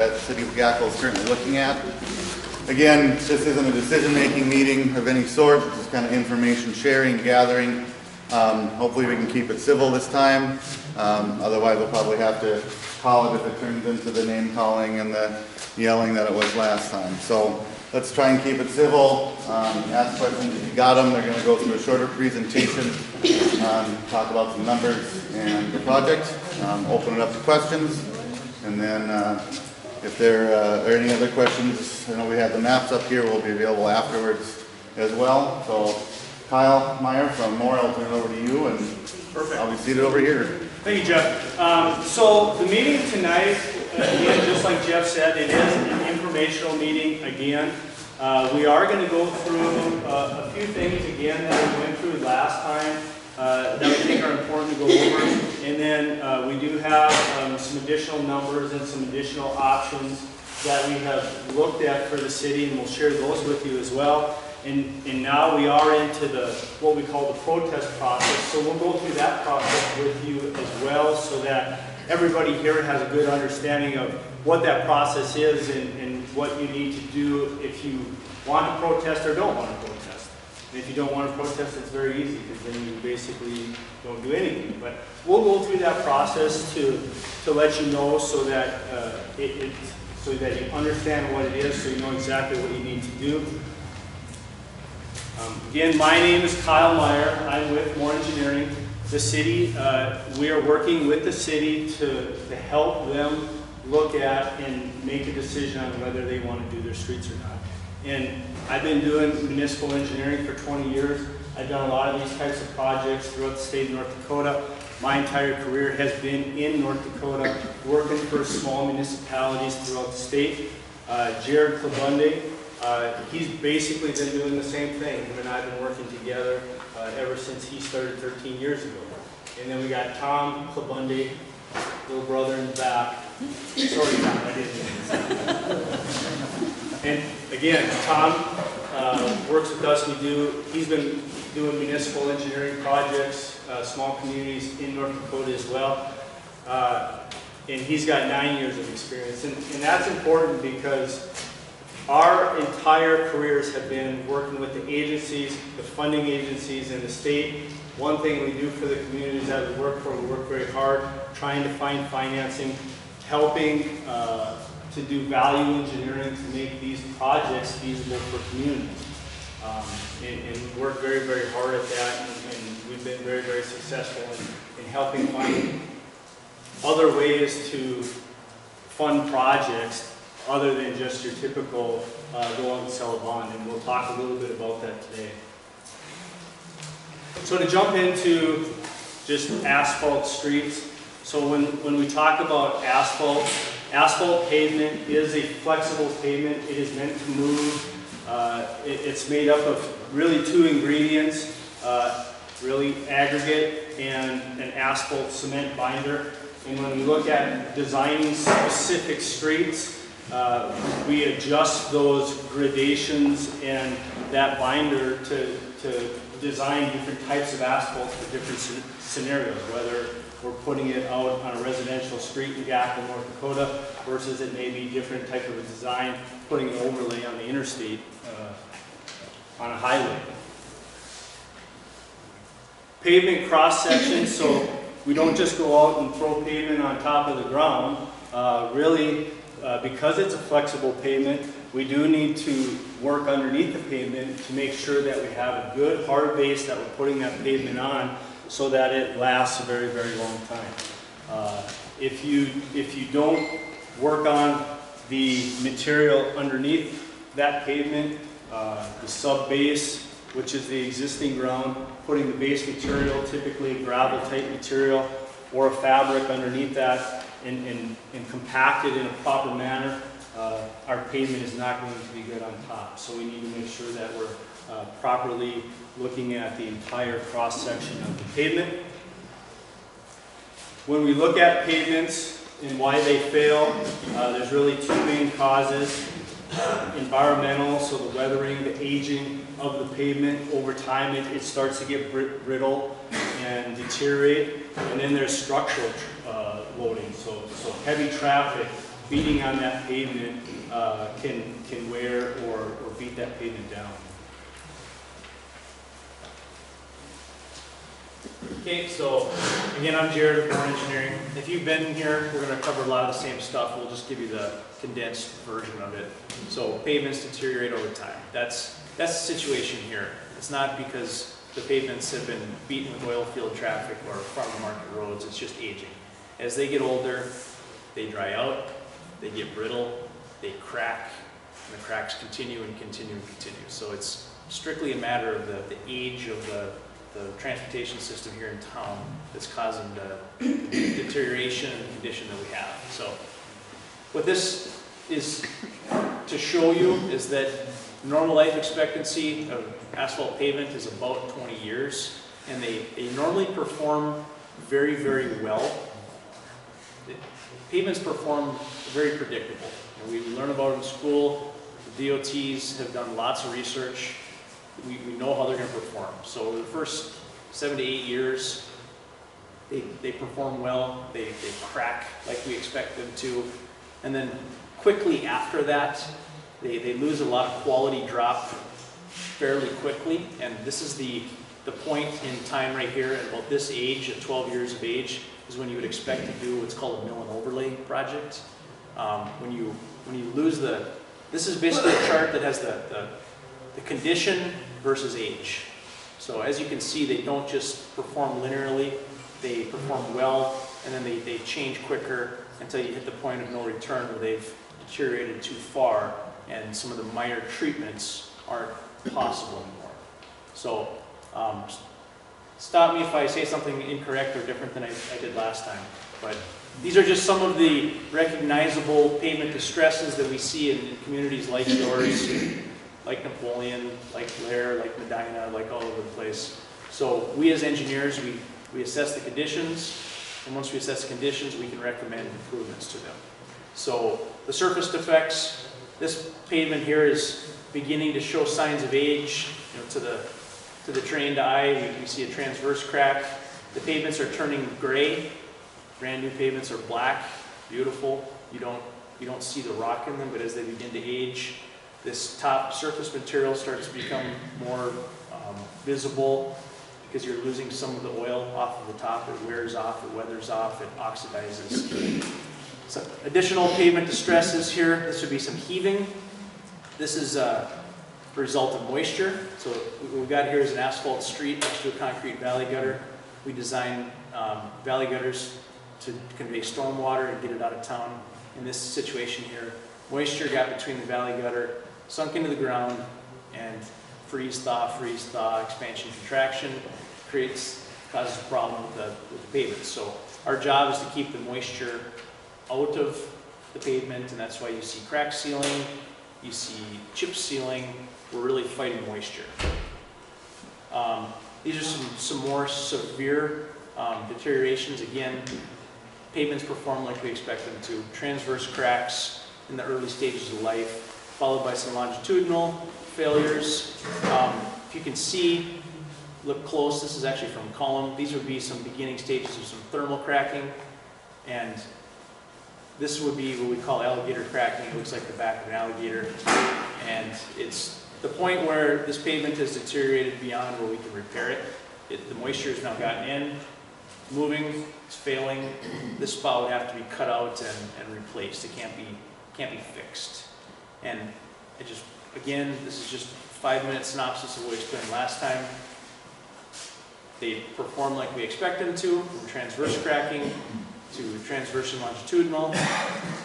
that the City of Gackle is currently looking at. Again, this isn't a decision-making meeting of any sort. This is kind of information sharing, gathering. Hopefully we can keep it civil this time. Otherwise we'll probably have to call it if it turns into the name calling and the yelling that it was last time. So let's try and keep it civil. Ask questions if you got them. They're going to go through a shorter presentation, talk about some numbers and the project, open it up to questions, and then if there are any other questions, I know we have the maps up here, will be available afterwards as well. So Kyle Meyer from Moore, I'll turn it over to you, and perfect. I'll be seated over here. Thank you, Jeff. So the meeting tonight, again, just like Jeff said, it is an informational meeting again. We are going to go through a few things again that we went through last time that we think are important to go over. And then we do have some additional numbers and some additional options that we have looked at for the city, and we'll share those with you as well. And now we are into what we call the protest process. So we'll go through that process with you as well, so that everybody here has a good understanding of what that process is and what you need to do if you want to protest or don't want to protest. And if you don't want to protest, it's very easy, because then you basically don't do anything. But we'll go through that process to let you know, so that so that you understand what it is, so you know exactly what you need to do. Again, my name is Kyle Meyer. I'm with Moore Engineering. The city, we are working with the city to help them look at and make a decision on whether they want to do their streets or not. And I've been doing municipal engineering for 20 years. I've done a lot of these types of projects throughout the state of North Dakota. My entire career has been in North Dakota, working for small municipalities throughout the state. Jared Klabunde, he's basically been doing the same thing. Him and I have been working together ever since he started 13 years ago. And then we got Tom Klabunde, little brother in the back. Sorry, Tom, I didn't. And again, Tom works with us. He's been doing municipal engineering projects, small communities in North Dakota as well. And he's got 9 years of experience. And that's important, because our entire careers have been working with the agencies, the funding agencies, and the state. One thing we do for the communities that we work for, we work very hard trying to find financing, helping to do value engineering to make these projects feasible for communities. And we work very, very hard at that, and we've been very, very successful in helping find other ways to fund projects other than just your typical go out and sell a bond, and we'll talk a little bit about that today. So to jump into just asphalt streets, so when we talk about asphalt pavement is a flexible pavement. It is meant to move. It's made up of really two ingredients, really aggregate and an asphalt cement binder. And when we look at designing specific streets, we adjust those gradations and that binder to design different types of asphalt for different scenarios, whether we're putting it out on a residential street in Gackle, North Dakota, versus it may be different type of a design, putting an overlay on the interstate on a highway. Pavement cross section, so we don't just go out and throw pavement on top of the ground. Because it's a flexible pavement, we do need to work underneath the pavement to make sure that we have a good hard base that we're putting that pavement on, so that it lasts a very, very long time. If you don't work on the material underneath that pavement, the sub-base, which is the existing ground, putting the base material, typically gravel type material, or a fabric underneath that, and compact it in a proper manner, our pavement is not going to be good on top. So we need to make sure that we're properly looking at the entire cross-section of the pavement. When we look at pavements and why they fail, there's really two main causes. Environmental, so the weathering, the aging of the pavement. Over time it starts to get brittle and deteriorate. And then there's structural loading, so heavy traffic beating on that pavement can wear or beat that pavement down. Okay, so again, I'm Jared with More Engineering. If you've been here, we're going to cover a lot of the same stuff. We'll just give you the condensed version of it. So pavements deteriorate over time. That's the situation here. It's not because the pavements have been beaten with oil field traffic or farm market roads. It's just aging. As they get older, they dry out, they get brittle, they crack, and the cracks continue and continue and continue. So it's strictly a matter of the age of the transportation system here in town that's causing the deterioration and the condition that we have. So what this is to show you is that normal life expectancy of asphalt pavement is about 20 years, and they normally perform very, very well. Pavements perform very predictable. And we learn about it in school. The DOTs have done lots of research. We know how they're going to perform. So over the first 7 to 8 years, they perform well, they crack like we expect them to, and then quickly after that, they lose a lot of quality drop fairly quickly, and this is the point in time right here at about this age, at 12 years of age, is when you would expect to do what's called a mill and overlay project. When you lose this is basically a chart that has the condition versus age. So as you can see, they don't just perform linearly, they perform well, and then they change quicker until you hit the point of no return where they've deteriorated too far and some of the minor treatments aren't possible anymore. So stop me if I say something incorrect or different than I did last time. But these are just some of the recognizable pavement distresses that we see in communities like yours, like Napoleon, like Blair, like Medina, like all over the place. So we as engineers, we assess the conditions, and once we assess the conditions, we can recommend improvements to them. So the surface defects, this pavement here is beginning to show signs of age. You know, to the trained eye, we see a transverse crack. The pavements are turning gray. Brand new pavements are black, beautiful. You don't see the rock in them, but as they begin to age, this top surface material starts to become more visible because you're losing some of the oil off of the top. It wears off, it weathers off, it oxidizes. So additional pavement distresses here. This would be some heaving. This is a result of moisture. So what we've got here is an asphalt street next to a concrete valley gutter. We design valley gutters to convey storm water and get it out of town. In this situation here, moisture got between the valley gutter, sunk into the ground, and freeze-thaw, expansion, contraction, causes a problem with the pavement. So our job is to keep the moisture out of the pavement, and that's why you see crack sealing, you see chip sealing. We're really fighting moisture. These are some more severe deteriorations. Again, pavements perform like we expect them to. Transverse cracks in the early stages of life, followed by some longitudinal failures. If you can see, look close, this is actually from column. These would be some beginning stages of some thermal cracking, and this would be what we call alligator cracking. It looks like the back of an alligator, and it's the point where this pavement has deteriorated beyond where we can repair it. The moisture has now gotten in, moving, it's failing. This spot would have to be cut out and replaced. It can't be fixed. And again, this is just a 5-minute synopsis of what we explained last time. They perform like we expect them to, from transverse cracking to transverse and longitudinal,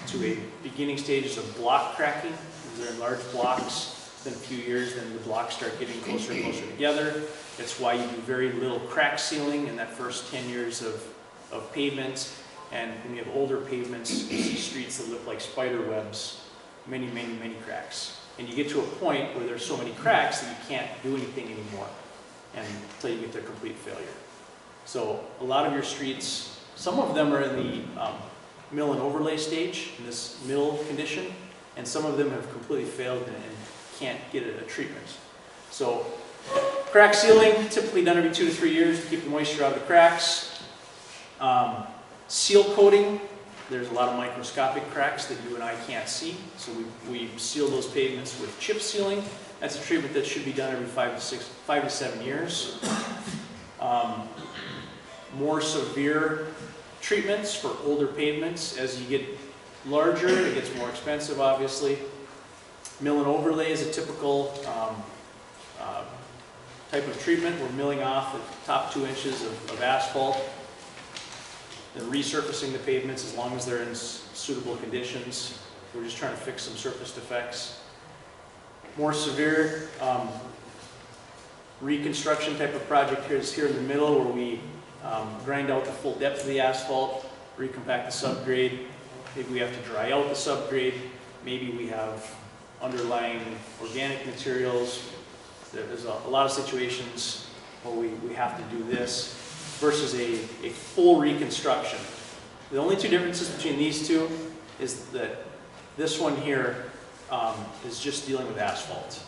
to a beginning stages of block cracking. These are in large blocks. In a few years, then the blocks start getting closer and closer together. That's why you do very little crack sealing in that first 10 years of pavement. And when you have older pavements, you see streets that look like spider webs, many, many, many cracks. And you get to a point where there's so many cracks that you can't do anything anymore until you get to complete failure. So a lot of your streets, some of them are in the mill and overlay stage, in this mill condition, and some of them have completely failed and can't get a treatment. So crack sealing, typically done every 2 to 3 years to keep the moisture out of the cracks. Seal coating there's a lot of microscopic cracks that you and I can't see. So we seal those pavements with chip sealing. That's a treatment that should be done every 5 to 7 years. More severe treatments for older pavements. As you get larger, it gets more expensive, obviously. Mill and overlay is a typical type of treatment. We're milling off the top 2 inches of asphalt and resurfacing the pavements as long as they're in suitable conditions. We're just trying to fix some surface defects. More severe reconstruction type of project here is here in the middle, where we grind out the full depth of the asphalt, recompact the subgrade. Maybe we have to dry out the subgrade. Maybe we have underlying organic materials. There's a lot of situations where we have to do this versus a full reconstruction. The only 2 differences between these two is that this one here is just dealing with asphalt.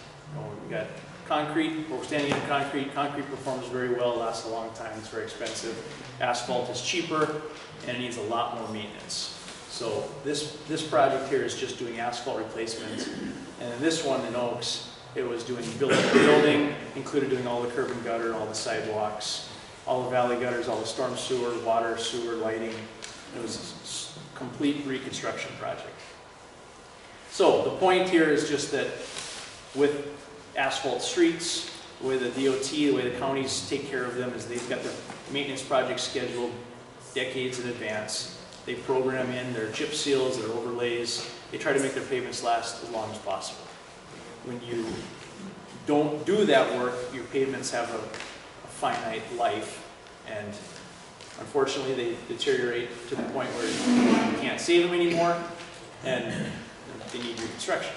We got concrete, we're standing in concrete. Concrete performs very well, lasts a long time, it's very expensive. Asphalt is cheaper and it needs a lot more maintenance. So this project here is just doing asphalt replacement. And then this one in Oaks, it was doing building, included doing all the curb and gutter, all the sidewalks, all the valley gutters, all the storm sewer, water, sewer, lighting. It was a complete reconstruction project. So the point here is just that with asphalt streets, the way the DOT, the way the counties take care of them is they've got their maintenance projects scheduled decades in advance. They program in their chip seals, their overlays. They try to make their pavements last as long as possible. When you don't do that work, your pavements have a finite life, and unfortunately they deteriorate to the point where you can't save them anymore, and they need reconstruction.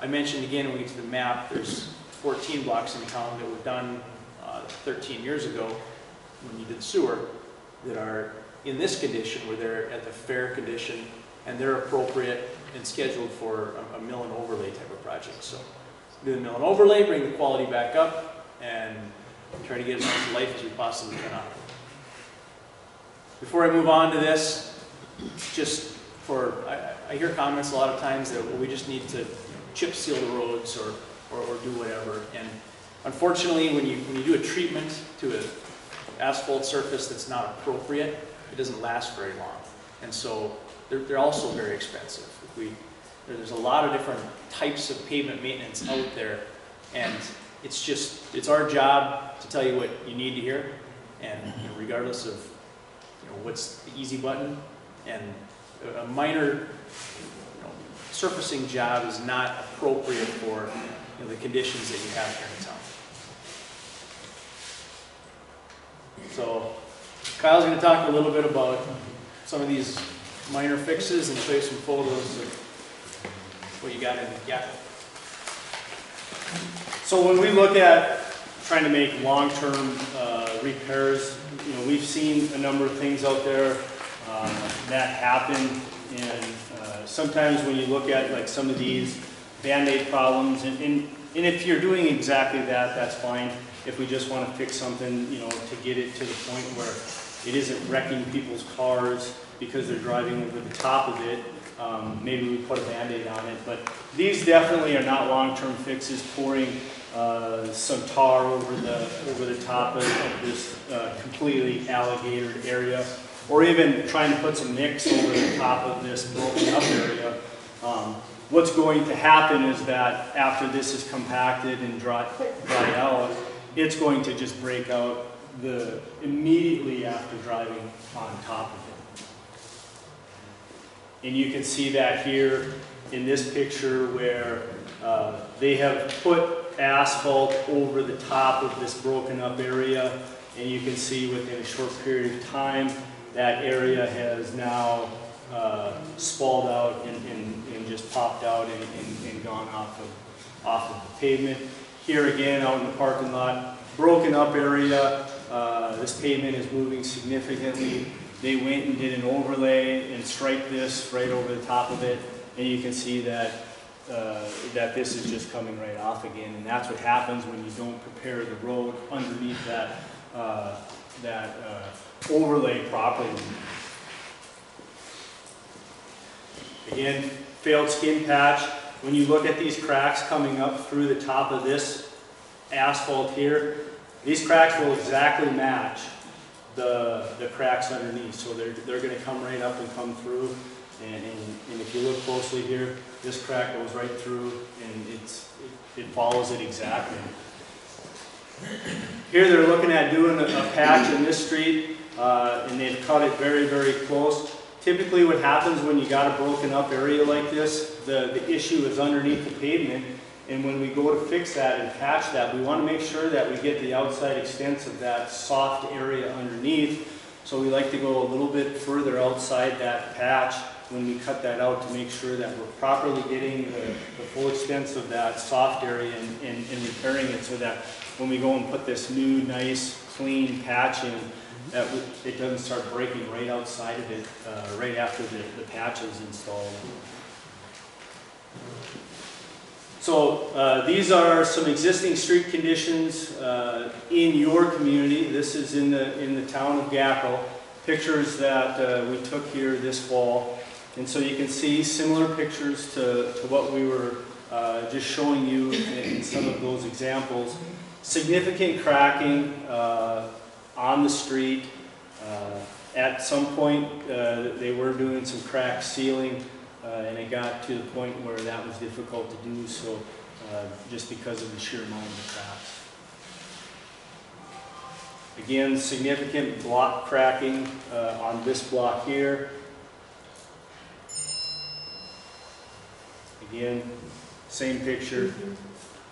I mentioned again, when we get to the map, there's 14 blocks in town that were done 13 years ago when you did the sewer that are in this condition, where they're at the fair condition and they're appropriate and scheduled for a mill and overlay type of project. So do the mill and overlay, bring the quality back up, and try to get as much life as we possibly can out of it. Before I move on to this, just I hear comments a lot of times that, well, we just need to chip seal the roads or do whatever. And unfortunately, when you do a treatment to an asphalt surface that's not appropriate, it doesn't last very long. And so they're also very expensive. There's a lot of different types of pavement maintenance out there, and it's our job to tell you what you need to hear, and regardless of what's the easy button, and a minor surfacing job is not appropriate for the conditions that you have here in town. So Kyle's going to talk a little bit about some of these minor fixes and show you some photos of what you got in Gackle. So when we look at trying to make long-term repairs, we've seen a number of things out there that happen, and sometimes when you look at like some of these Band-Aid problems, and if you're doing exactly that, that's fine. If we just want to fix something, to get it to the point where it isn't wrecking people's cars because they're driving over the top of it, maybe we put a Band-Aid on it. But these definitely are not long-term fixes. Pouring some tar over the top of this completely alligatored area, or even trying to put some mix over the top of this broken up area. What's going to happen is that after this is compacted and dry out, it's going to just break out immediately after driving on top of it. And you can see that here in this picture where they have put asphalt over the top of this broken up area, and you can see within a short period of time that area has now spalled out and just popped out and gone off of the pavement. Here again, out in the parking lot, broken up area. This pavement is moving significantly. They went and did an overlay and striped this right over the top of it, and you can see that that this is just coming right off again. And that's what happens when you don't prepare the road underneath that overlay properly. Again, failed skin patch. When you look at these cracks coming up through the top of this asphalt here, these cracks will exactly match the cracks underneath. So they're going to come right up and come through. And if you look closely here, this crack goes right through, and it follows it exactly. Here they're looking at doing a patch in this street, and they've cut it very, very close. Typically what happens when you got a broken up area like this, the issue is underneath the pavement, and when we go to fix that and patch that, we want to make sure that we get the outside extents of that soft area underneath. So we like to go a little bit further outside that patch when we cut that out to make sure that we're properly getting the full extents of that soft area and repairing it, so that when we go and put this new, nice, clean patch in, that it doesn't start breaking right outside of it, right after the patch is installed. So these are some existing street conditions in your community. This is in the town of Gackle. Pictures that we took here this fall. And so you can see similar pictures to what we were just showing you in some of those examples. Significant cracking on the street. At some point, they were doing some crack sealing, and it got to the point where that was difficult to do so, just because of the sheer amount of the cracks. Again, significant block cracking on this block here. Again, same picture,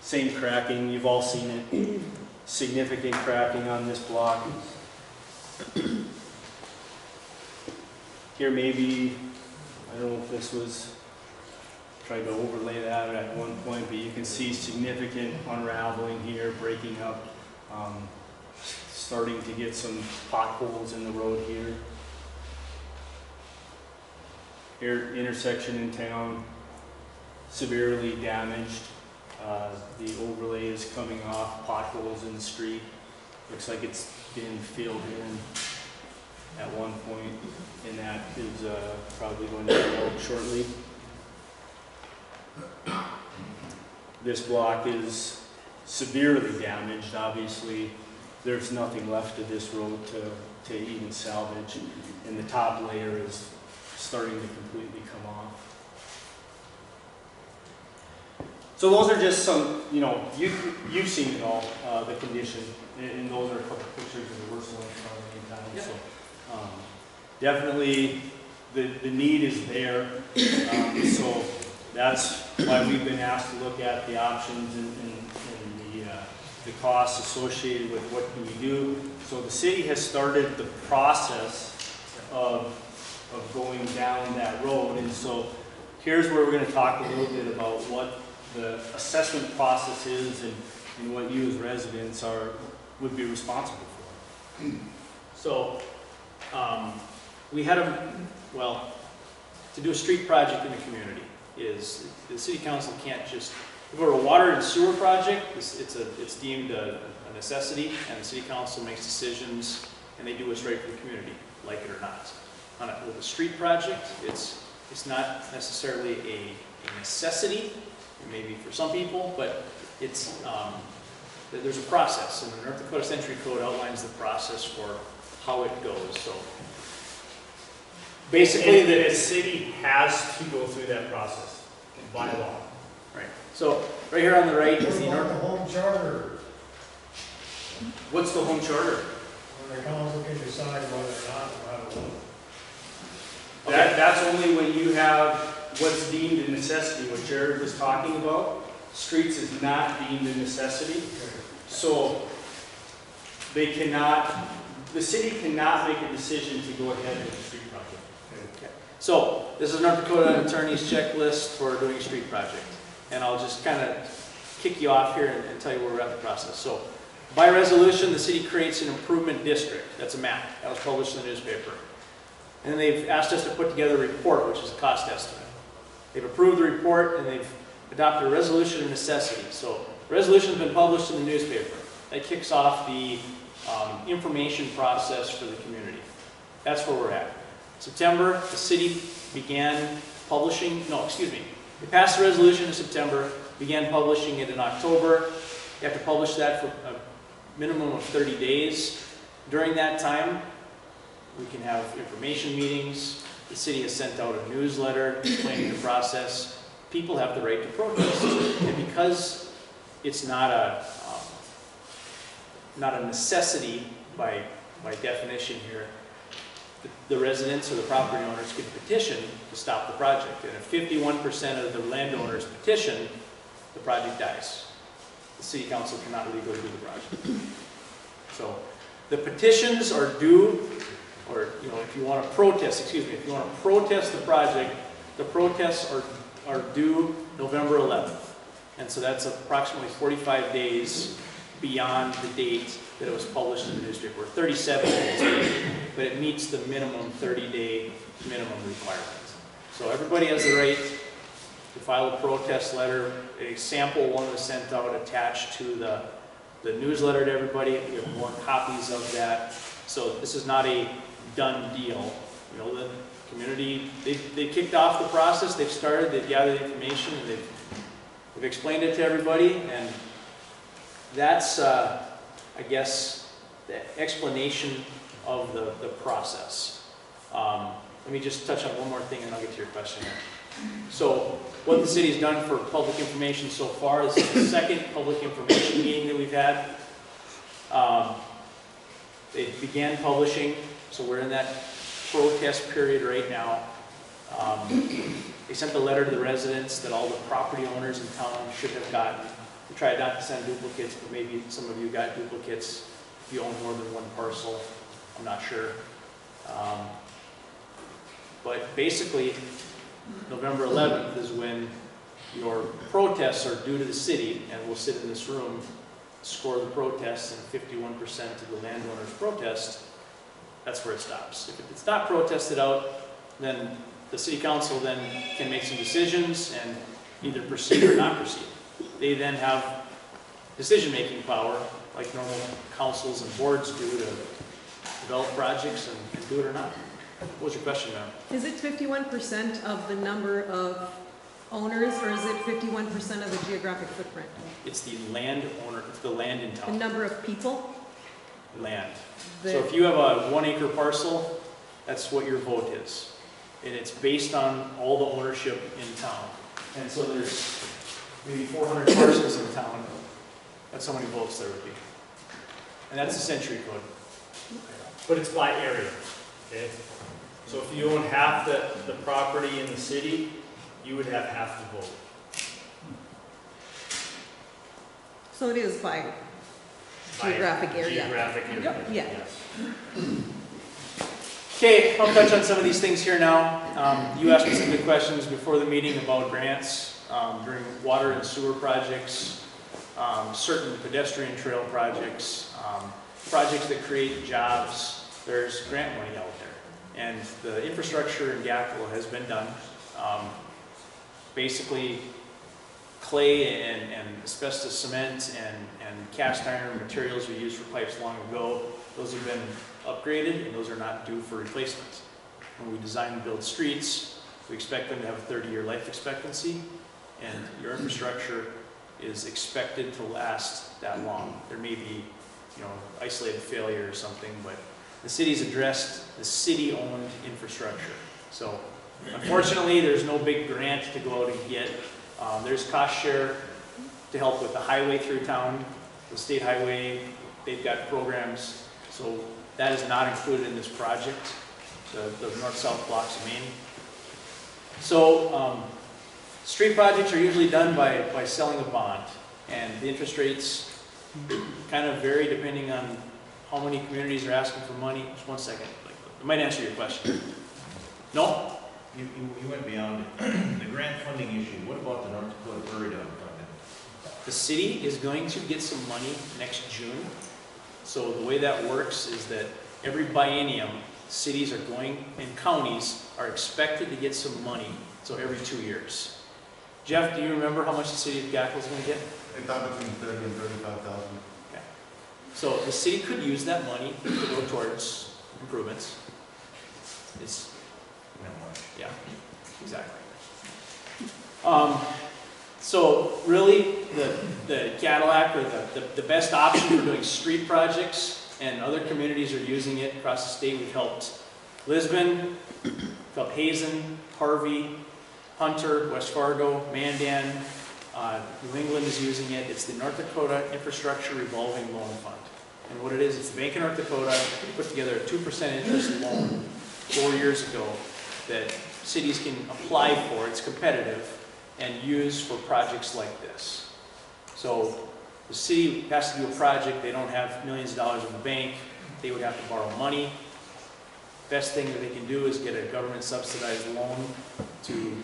same cracking, you've all seen it. Significant cracking on this block. Here maybe, I don't know if this was, tried to overlay that at one point, but you can see significant unraveling here, breaking up, starting to get some potholes in the road here. Here, intersection in town, severely damaged. The overlay is coming off, potholes in the street. Looks like it's been filled in at one point, and that is probably going to be out shortly. This block is severely damaged. Obviously, there's nothing left of this road to even salvage, and the top layer is starting to completely come off. So those are just some, you've seen it all, the condition, and those are a couple pictures of the worst ones probably in town. Yep. So definitely the need is there. So that's why we've been asked to look at the options and the costs associated with what do we do. So the city has started the process of going down that road, and so here's where we're going to talk a little bit about what the assessment process is and what you as residents would be responsible for. So, we had to do a street project in the community is the city council can't just, for a water and sewer project, it's deemed a necessity, and the city council makes decisions and they do what's right for the community, like it or not. With a street project, it's not necessarily a necessity, maybe for some people, but it's there's a process, and the North Dakota Century Code outlines the process for how it goes. So basically, the city has to go through that process by law. Right. So right here on the right is the What about the home charter? What's the home charter? When the council can decide whether or not to have a vote. That's only when you have what's deemed a necessity, what Jared was talking about. Streets is not deemed a necessity. So they cannot, the city cannot make a decision to go ahead with the street project. Okay. So this is North Dakota Attorney's checklist for doing a street project. And I'll just kind of kick you off here and tell you where we're at in the process. So by resolution, the city creates an improvement district. That's a map. That was published in the newspaper. And they've asked us to put together a report, which is a cost estimate. They've approved the report and they've adopted a resolution of necessity. So the resolution has been published in the newspaper. That kicks off the information process for the community. That's where we're at. September, the city began publishing, no, excuse me. They passed the resolution in September, began publishing it in October. You have to publish that for a minimum of 30 days. During that time, we can have information meetings. The city has sent out a newsletter explaining the process. People have the right to protest. And because it's not a necessity by definition here, the residents or the property owners can petition to stop the project. And if 51% of the landowners petition, the project dies. The city council cannot legally do the project. So the petitions are due, or if you want to protest, excuse me, if you want to protest the project, the protests are due November 11th. And so that's approximately 45 days beyond the date that it was published in the newspaper, 37 days, but it meets the minimum 30-day minimum requirement. So everybody has the right to file a protest letter. A sample one was sent out attached to the newsletter to everybody. We have more copies of that. So this is not a done deal. The community, they kicked off the process, they've started, they've gathered information, and they've explained it to everybody, and that's, I guess, the explanation of the process. Let me just touch on one more thing and I'll get to your question here. So what the city's done for public information so far, this is the second public information meeting that we've had. They began publishing, so we're in that protest period right now. They sent a letter to the residents that all the property owners in town should have gotten. We tried not to send duplicates, but maybe some of you got duplicates if you own more than one parcel. I'm not sure. But basically, November 11th is when your protests are due to the city, and we'll sit in this room, score the protests, and 51% of the landowners protest. That's where it stops. If it's not protested out, then the city council then can make some decisions and either proceed or not proceed. They then have decision-making power, like normal councils and boards do, to develop projects and do it or not. What was your question, ma'am? Is it 51% of the number of owners, or is it 51% of the geographic footprint? It's the land owner, it's the land in The town. number of people? Land. So if you have a 1 acre parcel, that's what your vote is. And it's based on all the ownership in town. And so there's maybe 400 parcels in town. That's how many votes there would be. And that's the century code. But it's by area, okay? So if you own half the property in the city, you would have half the vote. So it is by geographic area. Geographic area, Yeah. yes. Okay, I'll touch on some of these things here now. You asked me some good questions before the meeting about grants during water and sewer projects, certain pedestrian trail projects, projects that create jobs. There's grant money out there. And the infrastructure in Gackle has been done. Basically, clay and asbestos cement and cast iron materials we used for pipes long ago, those have been upgraded and those are not due for replacement. When we design and build streets, we expect them to have a 30-year life expectancy, and your infrastructure is expected to last that long. There may be, isolated failure or something, but the city's addressed the city-owned infrastructure. So unfortunately, there's no big grant to go out and get. There's cost share to help with the highway through town, the state highway, they've got programs. So that is not included in this project, the north-south blocks of Maine. So street projects are usually done by selling a bond, and the interest rates kind of vary depending on how many communities are asking for money. Just one second, I might answer your question. No? You went beyond it. The grant funding issue, what about the North Dakota Prairie Dog Fund? The city is going to get some money next June. So the way that works is that every biennium, cities are going, and counties are expected to get some money, so every 2 years. Jeff, do you remember how much the city of Gackle is going to get? I thought between 30 and 35,000. Okay. So the city could use that money to go towards improvements. It's, Not much. yeah, exactly. So really, the Cadillac or the best option for doing street projects, and other communities are using it across the state. We've helped Lisbon, we've helped Hazen, Harvey, Hunter, West Fargo, Mandan, New England is using it. It's the North Dakota Infrastructure Revolving Loan Fund. And what it is, it's the Bank of North Dakota put together a 2% interest loan 4 years ago that cities can apply for. It's competitive and use for projects like this. So the city has to do a project, they don't have millions of dollars in the bank, they would have to borrow money. Best thing that they can do is get a government subsidized loan to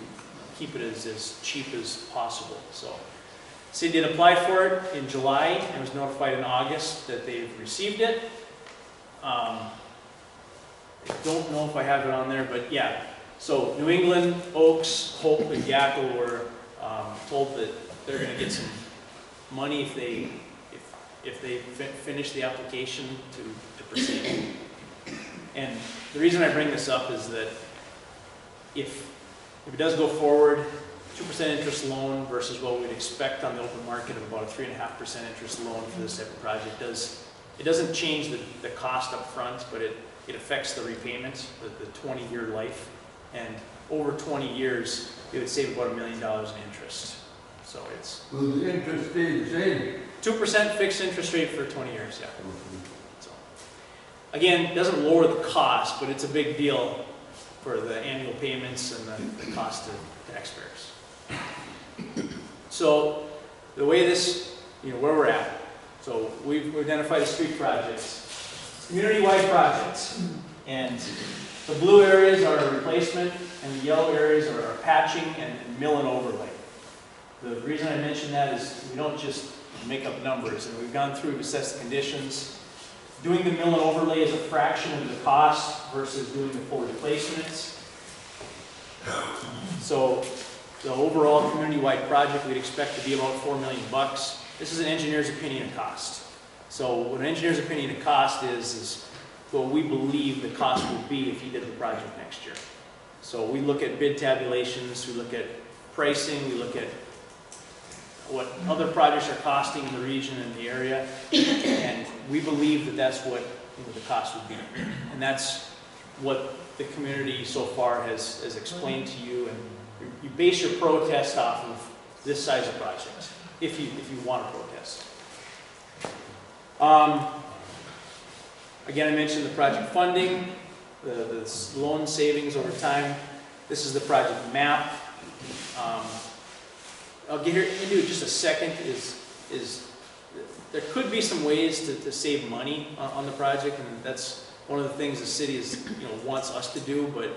keep it as cheap as possible. So the city did apply for it in July and was notified in August that they've received it. I don't know if I have it on there, but yeah. So New England, Oaks, Hope, and Gackle were told that they're going to get some money if they finish the application to proceed. And the reason I bring this up is that if it does go forward, 2% interest loan versus what we'd expect on the open market of about a 3.5% interest loan for this type of project it doesn't change the cost up front, but it affects the repayment, the 20-year life. And over 20 years, it would save about $1 million in interest. So it's... Will the interest stay the same? 2% fixed interest rate for 20 years, yeah. So, again, it doesn't lower the cost, but it's a big deal for the annual payments and the cost to taxpayers. So the way this, where we're at. So we've identified a street projects, community-wide projects, and the blue areas are a replacement, and the yellow areas are patching and mill and overlay. The reason I mention that is we don't just make up numbers, and we've gone through, assessed the conditions. Doing the mill and overlay is a fraction of the cost versus doing the full replacements. So the overall community-wide project we'd expect to be about $4 million. This is an engineer's opinion of cost. So what an engineer's opinion of cost is what we believe the cost would be if you did the project next year. So we look at bid tabulations, we look at pricing, we look at what other projects are costing in the region and the area, and we believe that that's what the cost would be. And that's what the community so far has explained to you, and you base your protest off of this size of project, if you want to protest. Again, I mentioned the project funding, the loan savings over time. This is the project map. I'll get into it just a second. Is there could be some ways to save money on the project, and that's one of the things the city wants us to do. But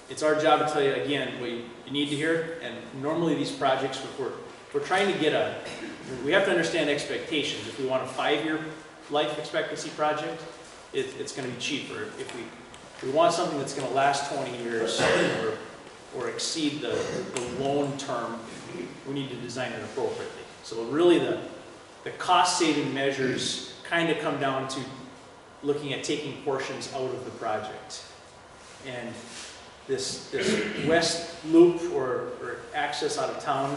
it's our job to tell you again what you need to hear. And normally these projects, we're trying to get we have to understand expectations. If we want a 5-year life expectancy project, it's going to be cheaper. If we want something that's going to last 20 years or exceed the loan term, we need to design it appropriately. So really the cost-saving measures kind of come down to looking at taking portions out of the project. And this west loop or access out of town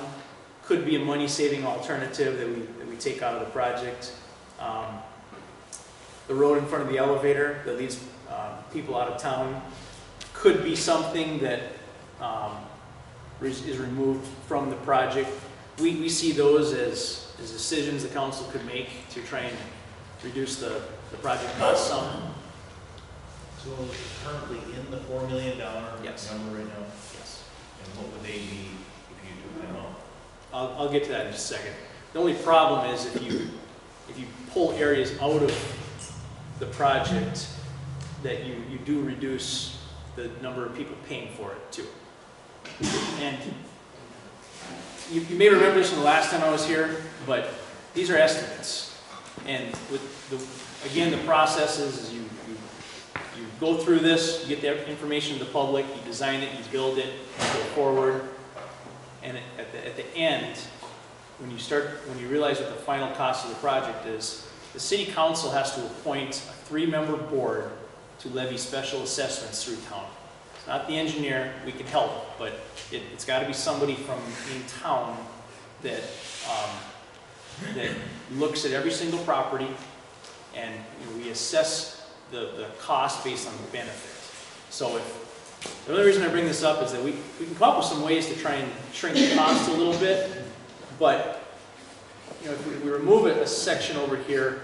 could be a money-saving alternative that we take out of the project. The road in front of the elevator that leads people out of town could be something that is removed from the project. We see those as decisions the council could make to try and reduce the project cost some. So it's currently in the $4 million Yes. number right now? Yes. And what would they be if you took them out? I'll get to that in just a second. The only problem is if you pull areas out of the project, that you do reduce the number of people paying for it too. And you may remember this from the last time I was here, but these are estimates. And with again, the process is you go through this, you get the information to the public, you design it, you build it, you go forward, and at the end, when you realize what the final cost of the project is, the city council has to appoint a 3-member board to levy special assessments through town. It's not the engineer, we can help, but it's gotta be somebody from in town that, that looks at every single property and we assess the cost based on the benefit. So the only reason I bring this up is that we can come up with some ways to try and shrink the cost a little bit, but if we remove a section over here,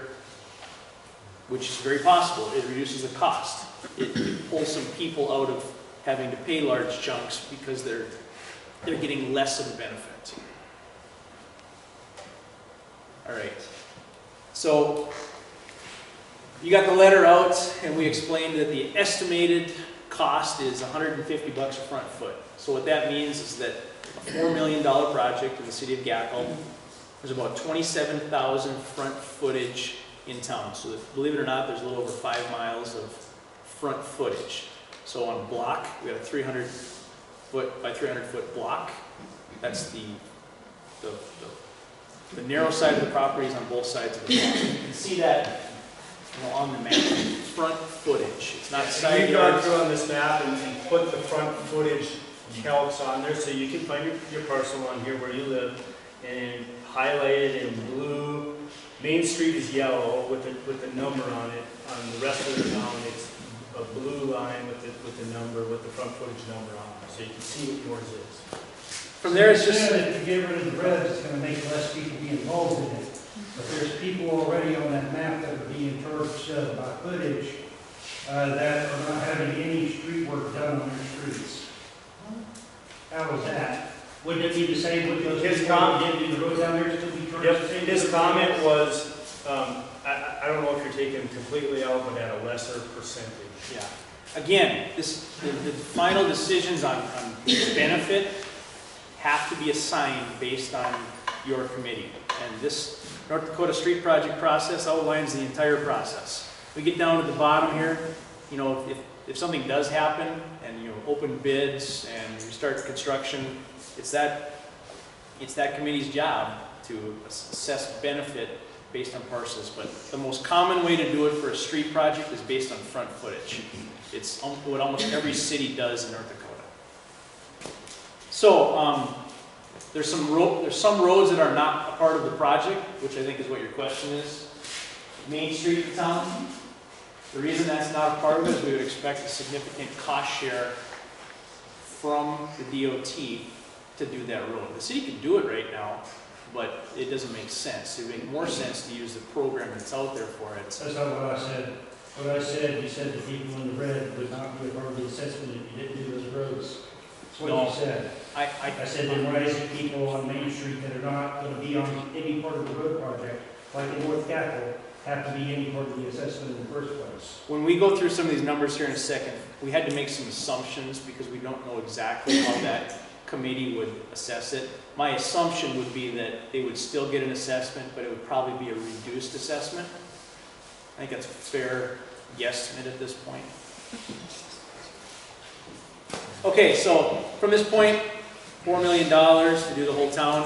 which is very possible, it reduces the cost. It pulls some people out of having to pay large chunks because they're getting less of the benefit. All right. So you got the letter out, and we explained that the estimated cost is $150 a front foot. So what that means is that a $4 million project in the city of Gackle, there's about 27,000 front footage in town. So believe it or not, there's a little over 5 miles of front footage. So on a block, we have a 300 foot by 300 foot block. That's the narrow side of the property is on both sides of the block. You can see that on the map. Front footage. It's not side We've gone yards. through on this map and put the front footage calcs on there, so you can find your parcel on here where you live and highlight it in blue. Main Street is yellow with the number on it. On the rest of the town, it's a blue line with the number, with the front footage number on it, so you can see what yours is. From there, it's just If you get rid of the red, it's gonna make less people be involved in it. But there's people already on that map that are being charged by footage that are not having any street work done on their streets. How is that? Wouldn't it be the same with those His people com- that didn't do the road down there, still be charged Yep, the same? his comment was, I don't know if you're taking completely out, but at a lesser percentage. yeah. Again, the final decisions on benefit have to be assigned based on your committee. And this North Dakota Street Project process outlines the entire process. We get down to the bottom here, if something does happen and open bids and we start construction, it's that committee's job to assess benefit based on parcels. But the most common way to do it for a street project is based on front footage. It's what almost every city does in North Dakota. So there's some roads that are not a part of the project, which I think is what your question is. Main Street in town. The reason that's not a part of it is we would expect a significant cost share from the DOT to do that road. The city can do it right now, but it doesn't make sense. It would make more sense to use the program that's out there for it. That's not what I said. What I said, you said the people in the red would not be a part of the assessment if you didn't do those roads. That's what you said. I said there might be people on Main Street that are not going to be on any part of the road project, like in North Gackle, have to be any part of the assessment in the first place. When we go through some of these numbers here in a second, we had to make some assumptions because we don't know exactly how that committee would assess it. My assumption would be that they would still get an assessment, but it would probably be a reduced assessment. I think that's a fair guesstimate at this point. Okay, so from this point, $4 million to do the whole town,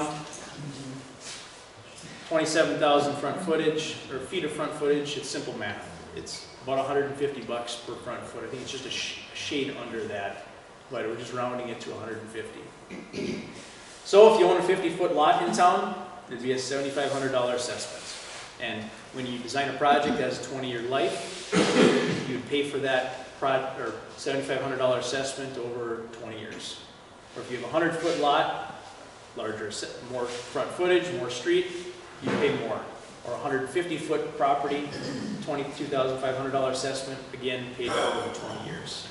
27,000 front footage, or feet of front footage. It's simple math. It's about $150 per front foot. I think it's just a shade under that, but we're just rounding it to 150. So if you own a 50-foot lot in town, it'd be a $7,500 assessment. And when you design a project that has a 20-year life, you'd pay for that $7,500 assessment over 20 years. Or if you have a 100-foot lot, larger, more front footage, more street, you pay more. Or a 150-foot property, $22,500 assessment, again, paid for over 20 years.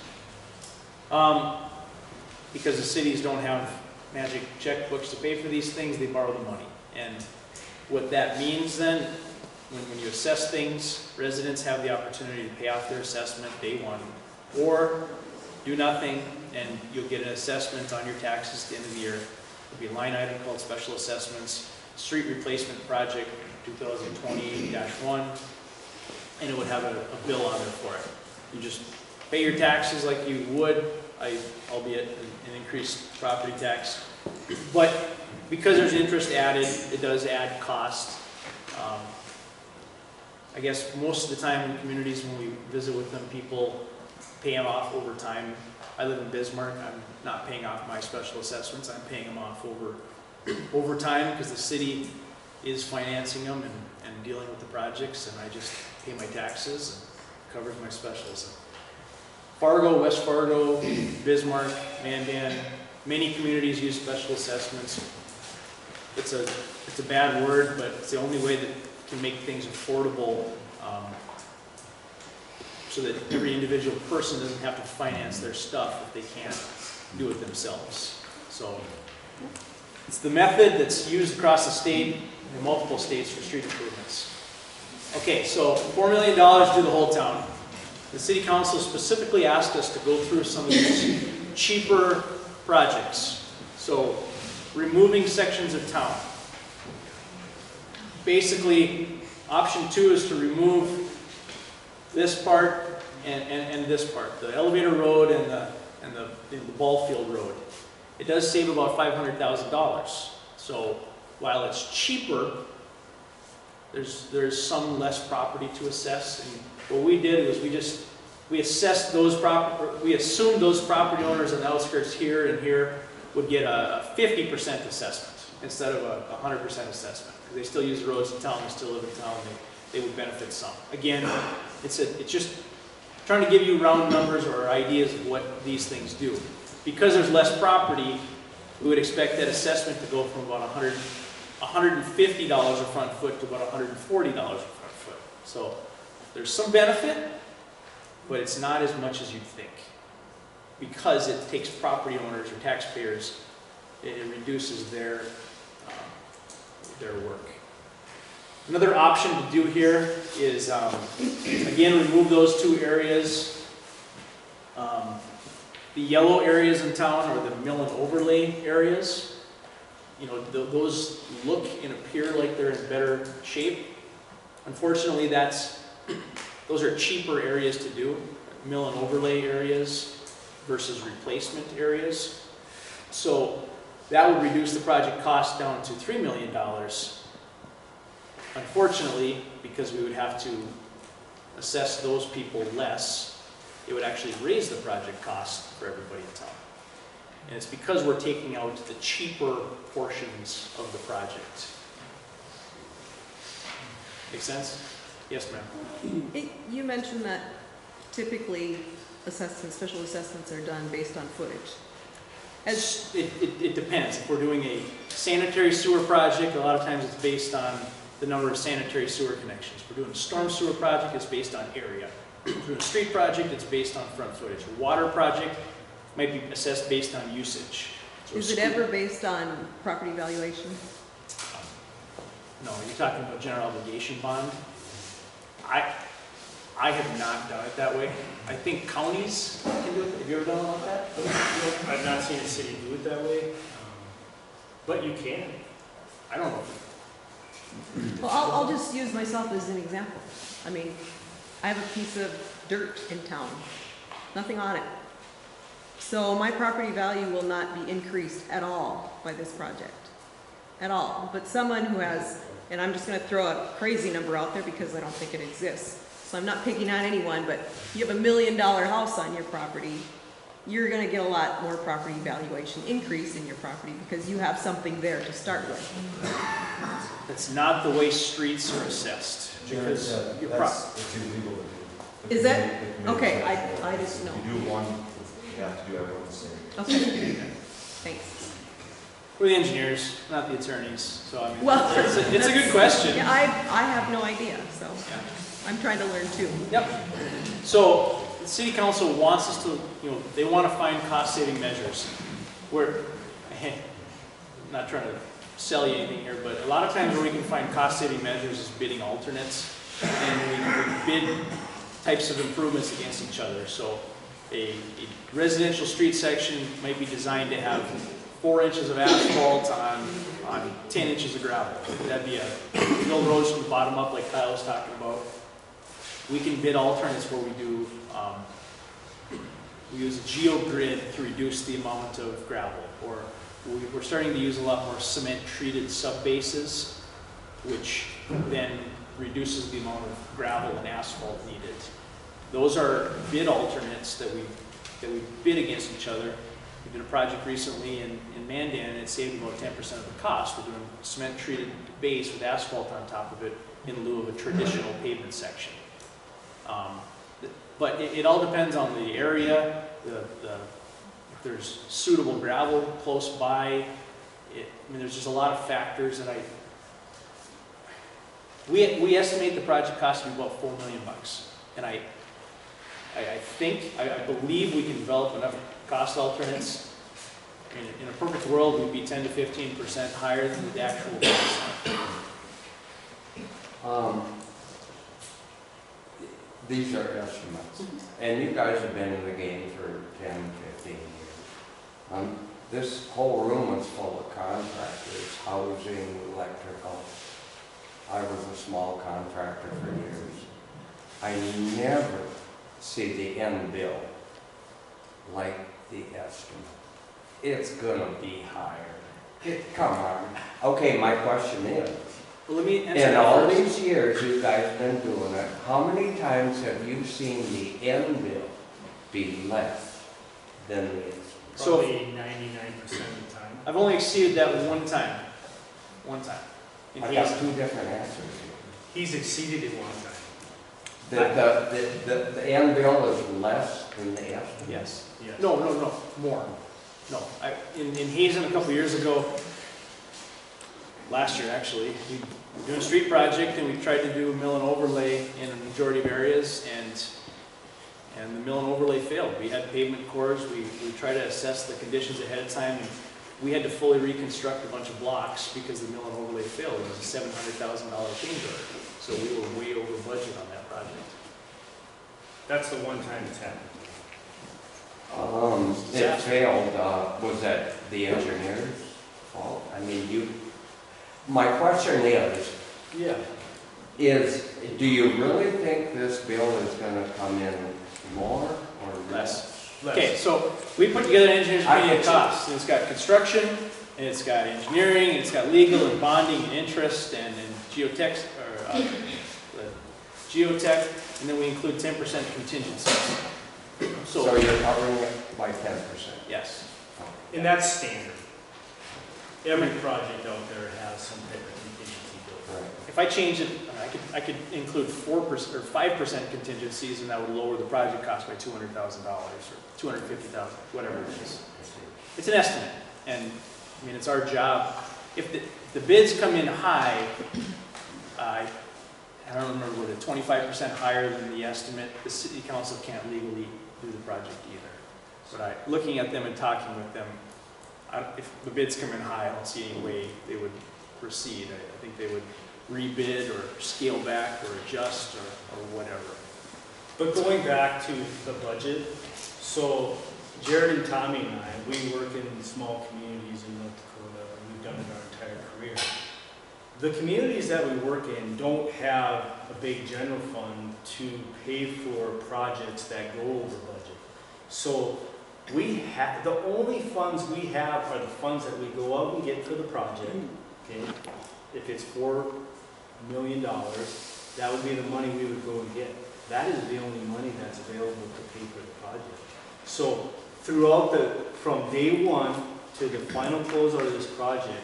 Because the cities don't have magic checkbooks to pay for these things, they borrow the money. And what that means then, when you assess things, residents have the opportunity to pay off their assessment day one, or do nothing, and you'll get an assessment on your taxes at the end of the year. There'll be a line item called Special Assessments, Street Replacement Project 2020-1, and it would have a bill on there for it. You just pay your taxes like you would, albeit an increased property tax. But because there's interest added, it does add cost. I guess most of the time in communities when we visit with them, people pay them off over time. I live in Bismarck. I'm not paying off my special assessments. I'm paying them off over time because the city is financing them and dealing with the projects, and I just pay my taxes and covers my specials. Fargo, West Fargo, Bismarck, Mandan, many communities use special assessments. It's a bad word, but it's the only way that can make things affordable, so that every individual person doesn't have to finance their stuff if they can't do it themselves. So it's the method that's used across the state, in multiple states, for street improvements. Okay, so $4 million to do the whole town. The city council specifically asked us to go through some of these cheaper projects. So removing sections of town. Basically, option 2 is to remove this part and this part, the elevator road and the ball field road. It does save about $500,000. So while it's cheaper, there's some less property to assess. And what we did was we assessed those we assumed those property owners on the outskirts here and here would get a 50% assessment instead of a 100% assessment. Because they still use the roads in town, they still live in town, they would benefit some. Again, it's just trying to give you round numbers or ideas of what these things do. Because there's less property, we would expect that assessment to go from about $150 a front foot to about $140 a front foot. So there's some benefit, but it's not as much as you'd think. Because it takes property owners or taxpayers, it reduces their work. Another option to do here is, again, remove those 2 areas. The yellow areas in town are the mill and overlay areas. You know, those look and appear like they're in better shape. Unfortunately, those are cheaper areas to do, mill and overlay areas versus replacement areas. So that would reduce the project cost down to $3 million. Unfortunately, because we would have to assess those people less, it would actually raise the project cost for everybody in town. And it's because we're taking out the cheaper portions of the project. Make sense? Yes, ma'am. You mentioned that typically special assessments are done based on footage. It depends. If we're doing a sanitary sewer project, a lot of times it's based on the number of sanitary sewer connections. If we're doing a storm sewer project, it's based on area. If we're doing a street project, it's based on front footage. A water project might be assessed based on usage. So is it ever based on property valuation? No, you're talking about general obligation bond. I have not done it that way. I think counties can do it. Have you ever done it like that? I've not seen a city do it that way, but you can. I don't know. Well, I'll just use myself as an example. I mean, I have a piece of dirt in town, nothing on it. So my property value will not be increased at all by this project, at all. But someone who has, and I'm just going to throw a crazy number out there because I don't think it exists. So I'm not picking on anyone, but you have $1 million house on your property, you're going to get a lot more property valuation increase in your property because you have something there to start with. That's not the way streets are assessed. Because it's illegal to do. Is that? Okay, I just know. You do one, you have to do everyone the same. Okay, thanks. We're the engineers, not the attorneys. So I mean, Well, it's a good question. Yeah, I have no idea, so Yeah. I'm trying to learn too. Yep. So the city council wants us to, they want to find cost-saving measures. I'm not trying to sell you anything here, but a lot of times where we can find cost-saving measures is bidding alternates, and we bid types of improvements against each other. So a residential street section might be designed to have 4 inches of asphalt on 10 inches of gravel. That'd be build roads from the bottom up, like Kyle was talking about. We can bid alternates where we use a geogrid to reduce the amount of gravel, or we're starting to use a lot more cement-treated sub-bases, which then reduces the amount of gravel and asphalt needed. Those are bid alternates that we bid against each other. We did a project recently in Mandan, and it saved about 10% of the cost. We're doing cement treated base with asphalt on top of it in lieu of a traditional pavement section. But it all depends on the area, if there's suitable gravel close by. I mean, there's just a lot of factors that we estimate the project cost to be about $4 million. And I believe we can develop enough cost alternates. I mean, in a perfect world, we'd be 10 to 15% higher than the actual cost. These are estimates, and you guys have been in the game for 10, 15 years. This whole room is full of contractors, housing, electrical. I was a small contractor for years. I never see the end bill like the estimate. It's gonna be higher. Come on. Okay, my question is, Well, let me answer in that all first. these years you guys been doing it, how many times have you seen the end bill be less than the estimate? So- Probably 99% of the time. I've only exceeded that one time. One time. In I Hazen. got two different answers here. He's exceeded it one time. The end bill is less than the estimate? Yes. Yes. No, more. No, in Hazen a couple years ago, last year actually, we were doing a street project and we tried to do mill and overlay in a majority of areas, and the mill and overlay failed. We had pavement cores, we tried to assess the conditions ahead of time, and we had to fully reconstruct a bunch of blocks because the mill and overlay failed. It was a $700,000 change order, so we were way over budget on that project. That's the one time it's happened. It failed, was that the engineer's fault? I mean, my question Yeah. is, do you really think this bill is gonna come in more or less? Okay, so we put together an engineer's I opinion of get you. costs, and it's got construction, and it's got engineering, and it's got legal and bonding and interest and geotech, geotech, and then we include 10% contingencies. So you're covering it by 10%? Yes. And that's standard. Every project out there has some type of contingency built. Right. If I change it, I could include 4% or 5% contingencies, and that would lower the project cost by $200,000 or $250,000, whatever it is. It's an estimate, and I mean, it's our job. If the bids come in high, I don't remember what it, 25% higher than the estimate, the city council can't legally do the project either. But looking at them and talking with them, if the bids come in high, I don't see any way they would proceed. I think they would rebid or scale back or adjust or whatever. But going back to the budget, so Jared and Tommy and I, we work in small communities in North Dakota, and we've done it our entire career. The communities that we work in don't have a big general fund to pay for projects that go over budget. So the only funds we have are the funds that we go out and get for the project. Okay, if it's $4 million, that would be the money we would go and get. That is the only money that's available to pay for the project. So throughout from day one to the final closeout of this project,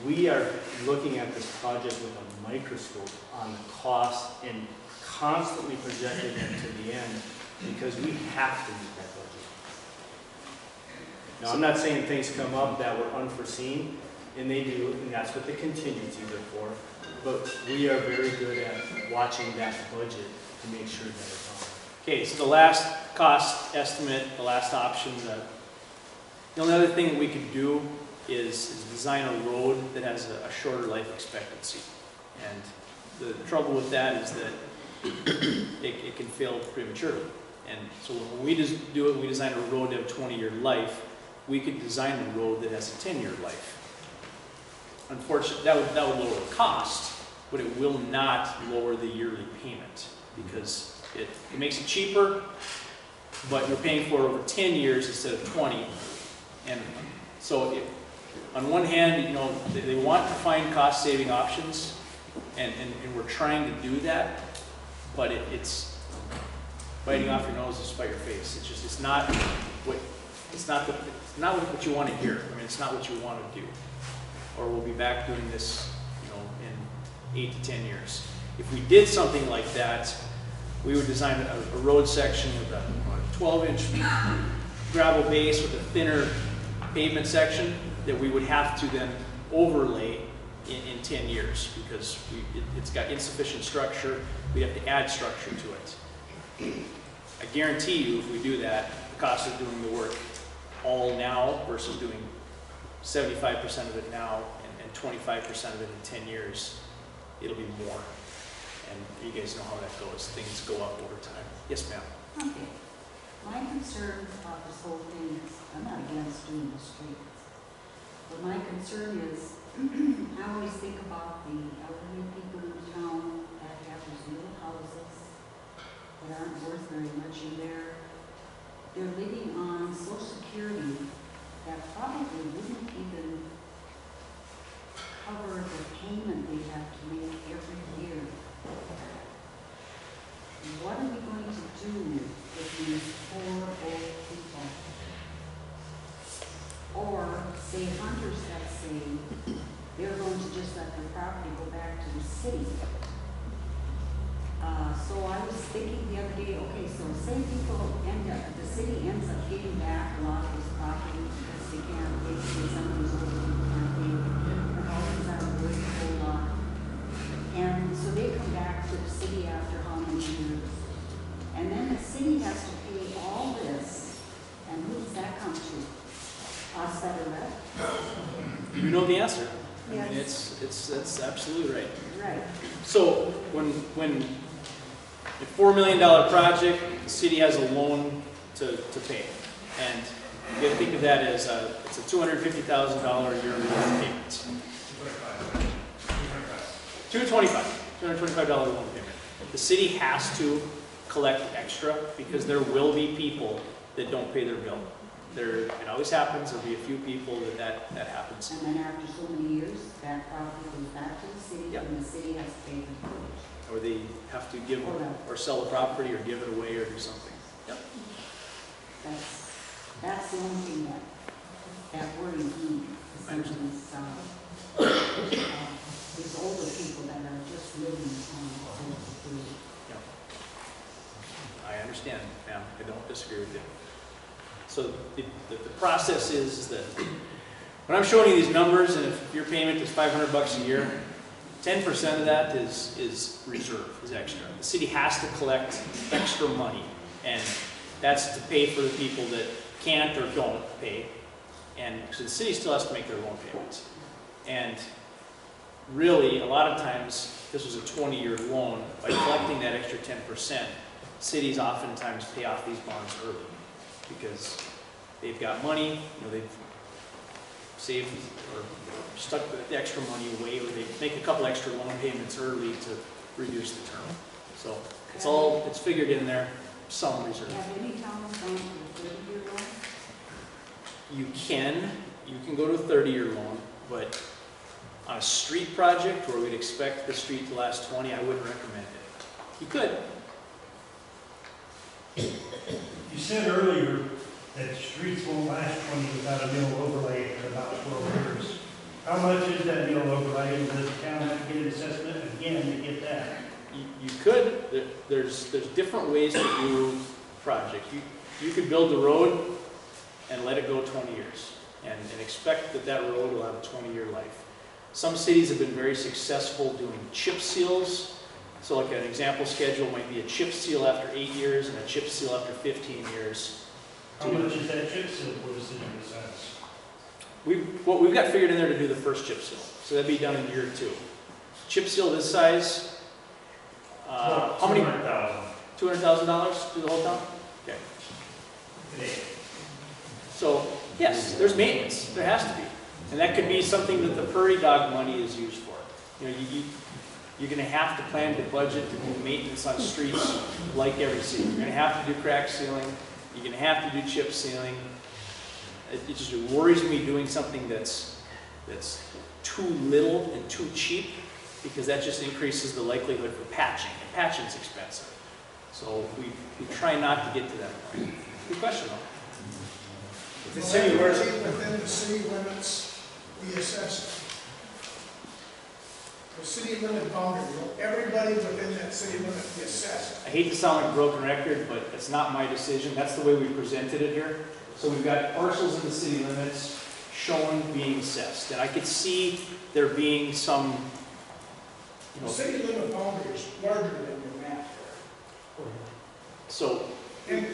we are looking at this project with a microscope on the cost and constantly projecting it to the end because we have to meet that budget. Now, I'm not saying things come up that were unforeseen, and they do, and that's what the contingencies are for, but we are very good at watching that budget to make sure that it's on. Okay, so the last cost estimate, the last option, the only other thing that we could do is design a road that has a shorter life expectancy. And the trouble with that is that it can fail prematurely. And so when we just do it, we design a road to have a 20-year life, we could design a road that has a 10-year life. Unfortunately, that would lower the cost, but it will not lower the yearly payment because it makes it cheaper, but you're paying for it over 10 years instead of 20. And so on one hand, you know, they want to find cost-saving options, and we're trying to do that, but biting off your nose to spite your face. It's just, it's not what you want to hear. I mean, it's not what you want to do. Or we'll be back doing this, you know, in 8 to 10 years. If we did something like that, we would design a road section with a 12-inch gravel base with a thinner pavement section that we would have to then overlay in 10 years because it's got insufficient structure. We have to add structure to it. I guarantee you, if we do that, the cost of doing the work all now versus doing 75% of it now and 25% of it in 10 years, it'll be more. And you guys know how that goes. Things go up over time. Yes, ma'am. Okay. My concern about this whole thing is, I'm not against doing the streets, but my concern is, I always think about the elderly people in town that have these little houses that aren't worth very much, and they're living on Social Security that probably wouldn't even cover the payment they have to make every year. What are we going to do with these poor old people? Or say hunters that say they're going to just let their property go back to the city. So I was thinking the other day, okay, so say people the city ends up getting back a lot of this property because they can't pay, say some of these old people can't pay, the houses aren't worth a whole lot. And so they come back to the city after how many years? And then the city has to pay all this, and who does that come to? Us that are left? You know the answer. Yes. I mean, that's absolutely right. Right. So when a $4 million project, the city has a loan to pay, and you have to think of that as it's a $250,000 yearly loan payment. $225 loan payment. The city has to collect extra because there will be people that don't pay their bill. It always happens. There'll be a few people that happens. And then after so many years, that property goes back to the city, Yep. and the city has to pay for it. Or they have to give or sell the property or give it away or do something. Yep. That's the only thing that worries me. These older people that are just living on Social Security. Yep. I understand, ma'am. I don't disagree with you. So the process is that when I'm showing you these numbers, and if your payment is $500 a year, 10% of that is reserve, is extra. The city has to collect extra money, and that's to pay for the people that can't or don't pay. And so the city still has to make their loan payments. And really, a lot of times, this was a 20-year loan. By collecting that extra 10%, cities oftentimes pay off these bonds early because they've got money, they've saved or stuck the extra money away, or they make a couple extra loan payments early to reduce the term. So it's figured in there, some reserve. Have any towns gone to a 30-year loan? You can go to a 30-year loan, but on a street project where we'd expect the street to last 20, I wouldn't recommend it. You could. You said earlier that streets won't last 20 without a mill overlay for about 12 years. How much is that mill overlay, and does the town have to get an assessment again to get that? You could. There's different ways to do projects. You could build the road and let it go 20 years and expect that road will have a 20-year life. Some cities have been very successful doing chip seals. So like an example schedule might be a chip seal after 8 years and a chip seal after 15 years. How much is that chip seal for the city besides? We've got figured in there to do the first chip seal. So that'd be done in year 2. Chip seal this size, how many? $200,000. $200,000 to the whole town? Okay. So yes, there's maintenance. There has to be. And that could be something that the prairie dog money is used for. You're going to have to plan to budget to do maintenance on streets like every city. You're going to have to do crack sealing. You're going to have to do chip sealing. It just worries me doing something that's too little and too cheap, because that just increases the likelihood for patching. And patching's expensive. So we try not to get to that point. Good question though. The city works. Within the city limits, we assess the city limit boundary, everybody within that city limit be assessed. I hate to sound like a broken record, but it's not my decision. That's the way we presented it here. So we've got parcels in the city limits shown being assessed. And I could see there being some, The city limit boundary is larger than your map there. so And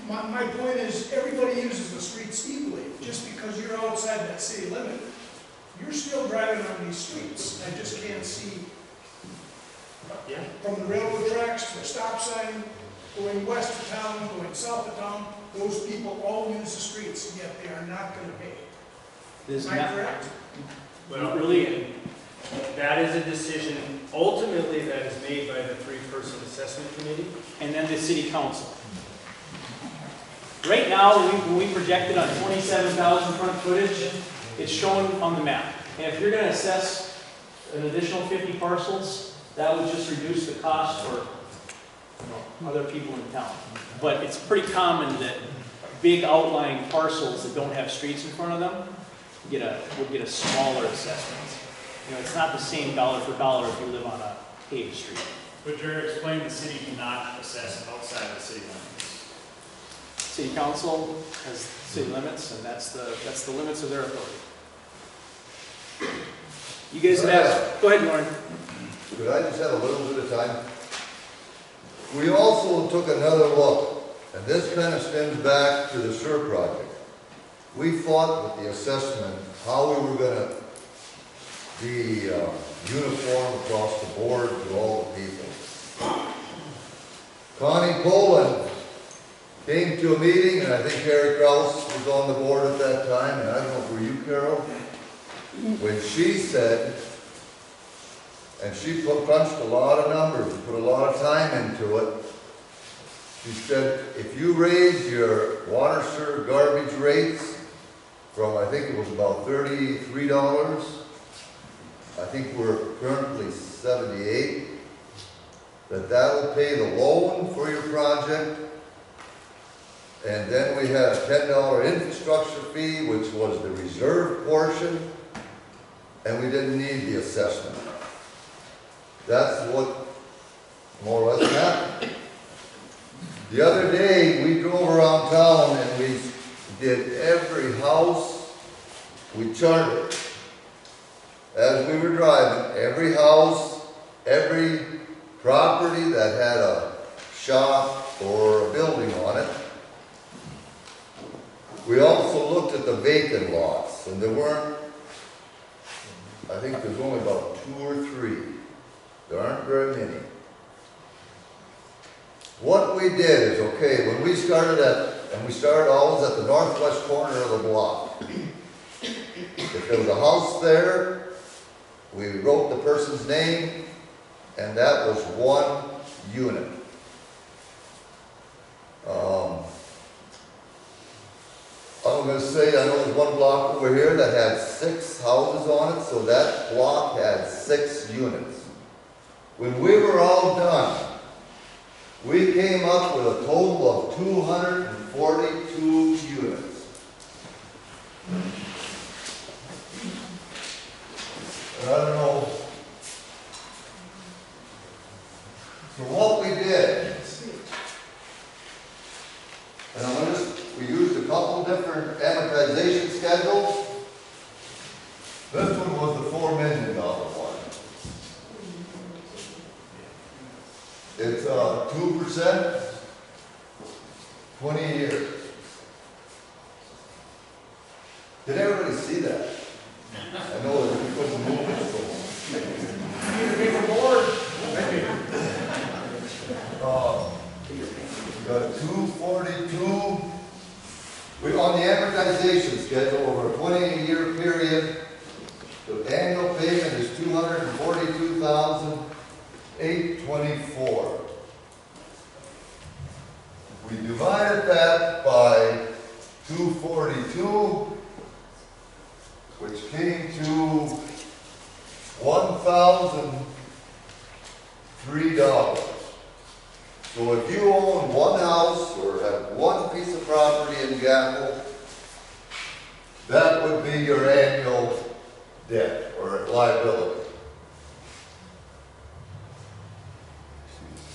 my point is, everybody uses the streets equally. Just because you're outside that city limit, you're still driving on these streets. I just can't see from the railroad tracks to the stop sign, going west of town, going south of town, those people all use the streets, and yet they are not going to pay. there's Am I not correct? Well, really. that is a decision, ultimately, that is made by the three-person assessment committee. And then the city council. Right now, when we projected on 27,000 front footage, it's shown on the map. And if you're going to assess an additional 50 parcels, that would just reduce the cost for other people in town. But it's pretty common that big outlying parcels that don't have streets in front of them would get a smaller assessment. It's not the same dollar for dollar if you live on a paved street. But Jared explained the city cannot assess outside of the city limits. City council has city limits, and that's the limits of their authority. You guys have asked. Go ahead, Lauren. Could I just have a little bit of time? We also took another look, and this kind of stems back to the SUR project. We fought with the assessment how we were going to be uniform across the board to all the people. Connie Poland came to a meeting, and I think Carrie Krause was on the board at that time, and I don't know if were you, Carol? When she said, and she crunched a lot of numbers, put a lot of time into it, she said, if you raise your water, sewer, garbage rates from, I think it was about $33, I think we're currently 78, that will pay the loan for your project. And then we had a $10 infrastructure fee, which was the reserve portion, and we didn't need the assessment. That's what more or less happened. The other day, we drove around town and we did every house, we charted. As we were driving, every house, every property that had a shop or a building on it. We also looked at the vacant lots, and there weren't, I think there's only about 2 or 3. There aren't very many. What we did is, okay, when we started and we started always at the northwest corner of the block. If there was a house there, we wrote the person's name, and that was 1 unit. I'm going to say, I know there's one block over here that had 6 houses on it, so that block had 6 units. When we were all done, we came up with a total of 242 units. And I don't know. So what we did, and we used a couple different amortization schedules. This one was the $4 million one. It's 2%, 20 years. Did everybody see that? I know that we couldn't move it, so. Need a bigger board? We got 242. On the amortization schedule over a 20-year period, the annual payment is $242,824. We divided that by 242, which came to $1,003. So if you own one house or have one piece of property in Gackle, that would be your annual debt or liability.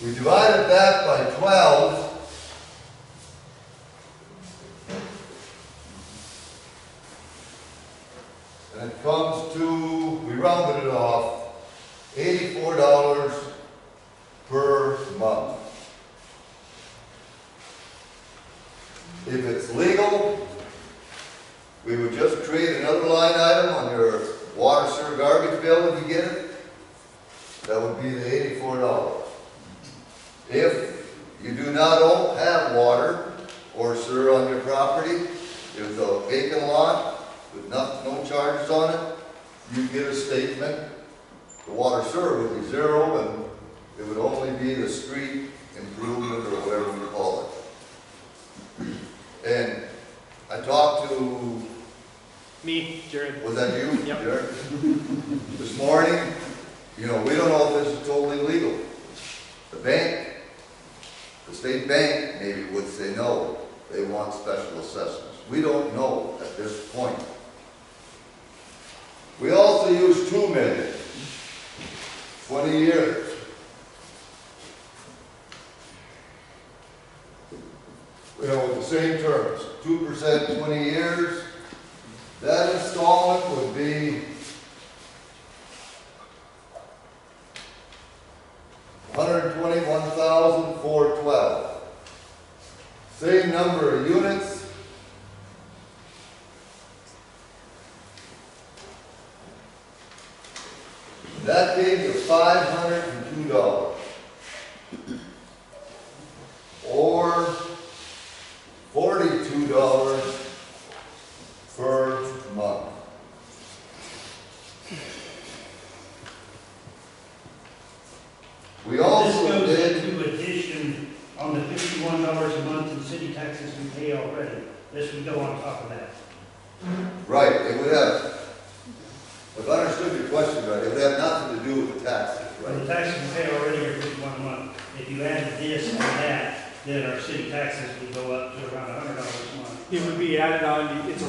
We divided that by 12. And it comes to, we rounded it off, $84 per month. If it's legal, we would just create another line item on your water, sewer, garbage bill when you get it. That would be the $84. If you do not have water or sewer on your property, if it's a vacant lot with no charges on it, you get a statement. The water sewer would be zero, and it would only be the street improvement or whatever you call it. And I talked to... Me, Jared. Was that you? Yep. Jared? This morning, you know, we don't know if this is totally legal. The bank, the state bank maybe would say no, they want special assessments. We don't know at this point. We also use $2 million, 20 years. You know, with the same terms, 2%, 20 years. That installment would be $121,412. Same number of units. That came to $502. Or $42 per month. We also This did... goes into addition on the $51 a month in city taxes we pay already. This would go on top of that. Right, it would have, if I understood your question right, it would have nothing to do with the taxes, Well, the right? taxes we pay already are 51 a month. If you added this and that, then our city taxes would go up to around $100 a month. It would be added on, it's a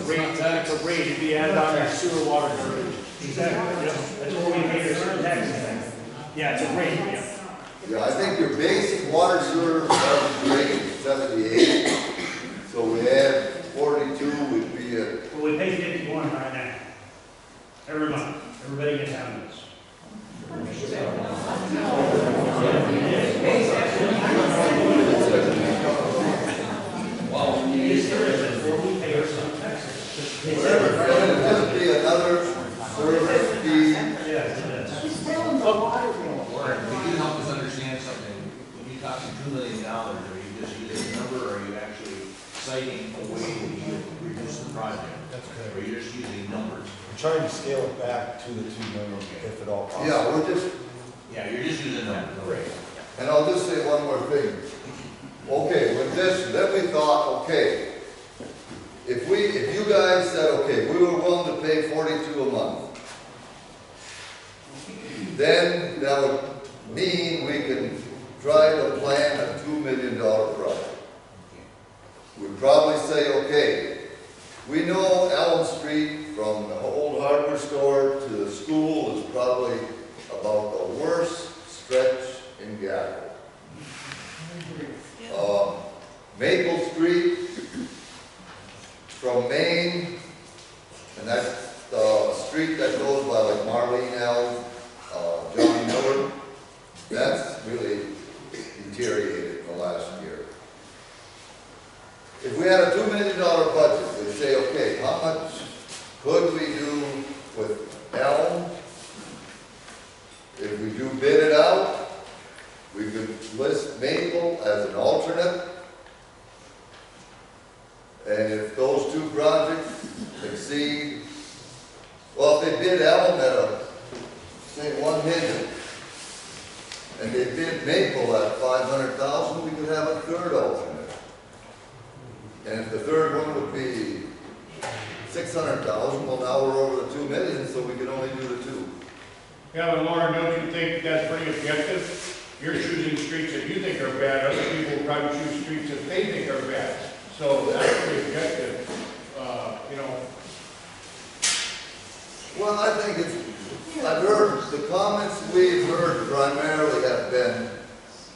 rate, it'd be added on your sewer water garbage. Exactly, that's what we pay our city taxes. Yeah, it's a rate, yeah. Yeah, I think your basic water sewer garbage rate is 78, so we add 42 would be a... Well, we pay 51 right now, every month. Everybody gets out of this. Wow. Yes, there is, before we pay our city taxes. It would be another service fee. Yes, it does. Warren, could you help us understand something? When you talking $2 million, are you just using a number, or are you actually citing a way that you reduce the project? That's correct. Or you're just using numbers? We're trying to scale it back to the 2 million, if at all possible. Yeah, we're just... Yeah, you're just using numbers. Right. And I'll just say one more thing. Okay, with this, then we thought, okay, if you guys said, okay, we were willing to pay 42 a month, then that would mean we can try to plan a $2 million project. We'd probably say, okay, we know Elm Street from the old hardware store to the school is probably about the worst stretch in Gackle. Maple Street from Maine, and that's the street that goes by like Marlene L, Johnny Miller, that's really deteriorated in the last year. If we had a $2 million budget, we'd say, okay, how much could we do with Elm? If we do bid it out, we could list Maple as an alternate. And if those two projects exceed, well, if they bid Elm at say 1 million, and they bid Maple at 500,000, we could have a third alternate. And if the third one would be 600,000, well, now we're over the 2 million, so we can only do the two. Yeah, but Lauren, don't you think that's pretty objective? you're choosing streets that you think are bad, other people will probably choose streets that they think are bad. So that's the objective, you know. Well, I think it's, I've heard, the comments we've heard primarily have been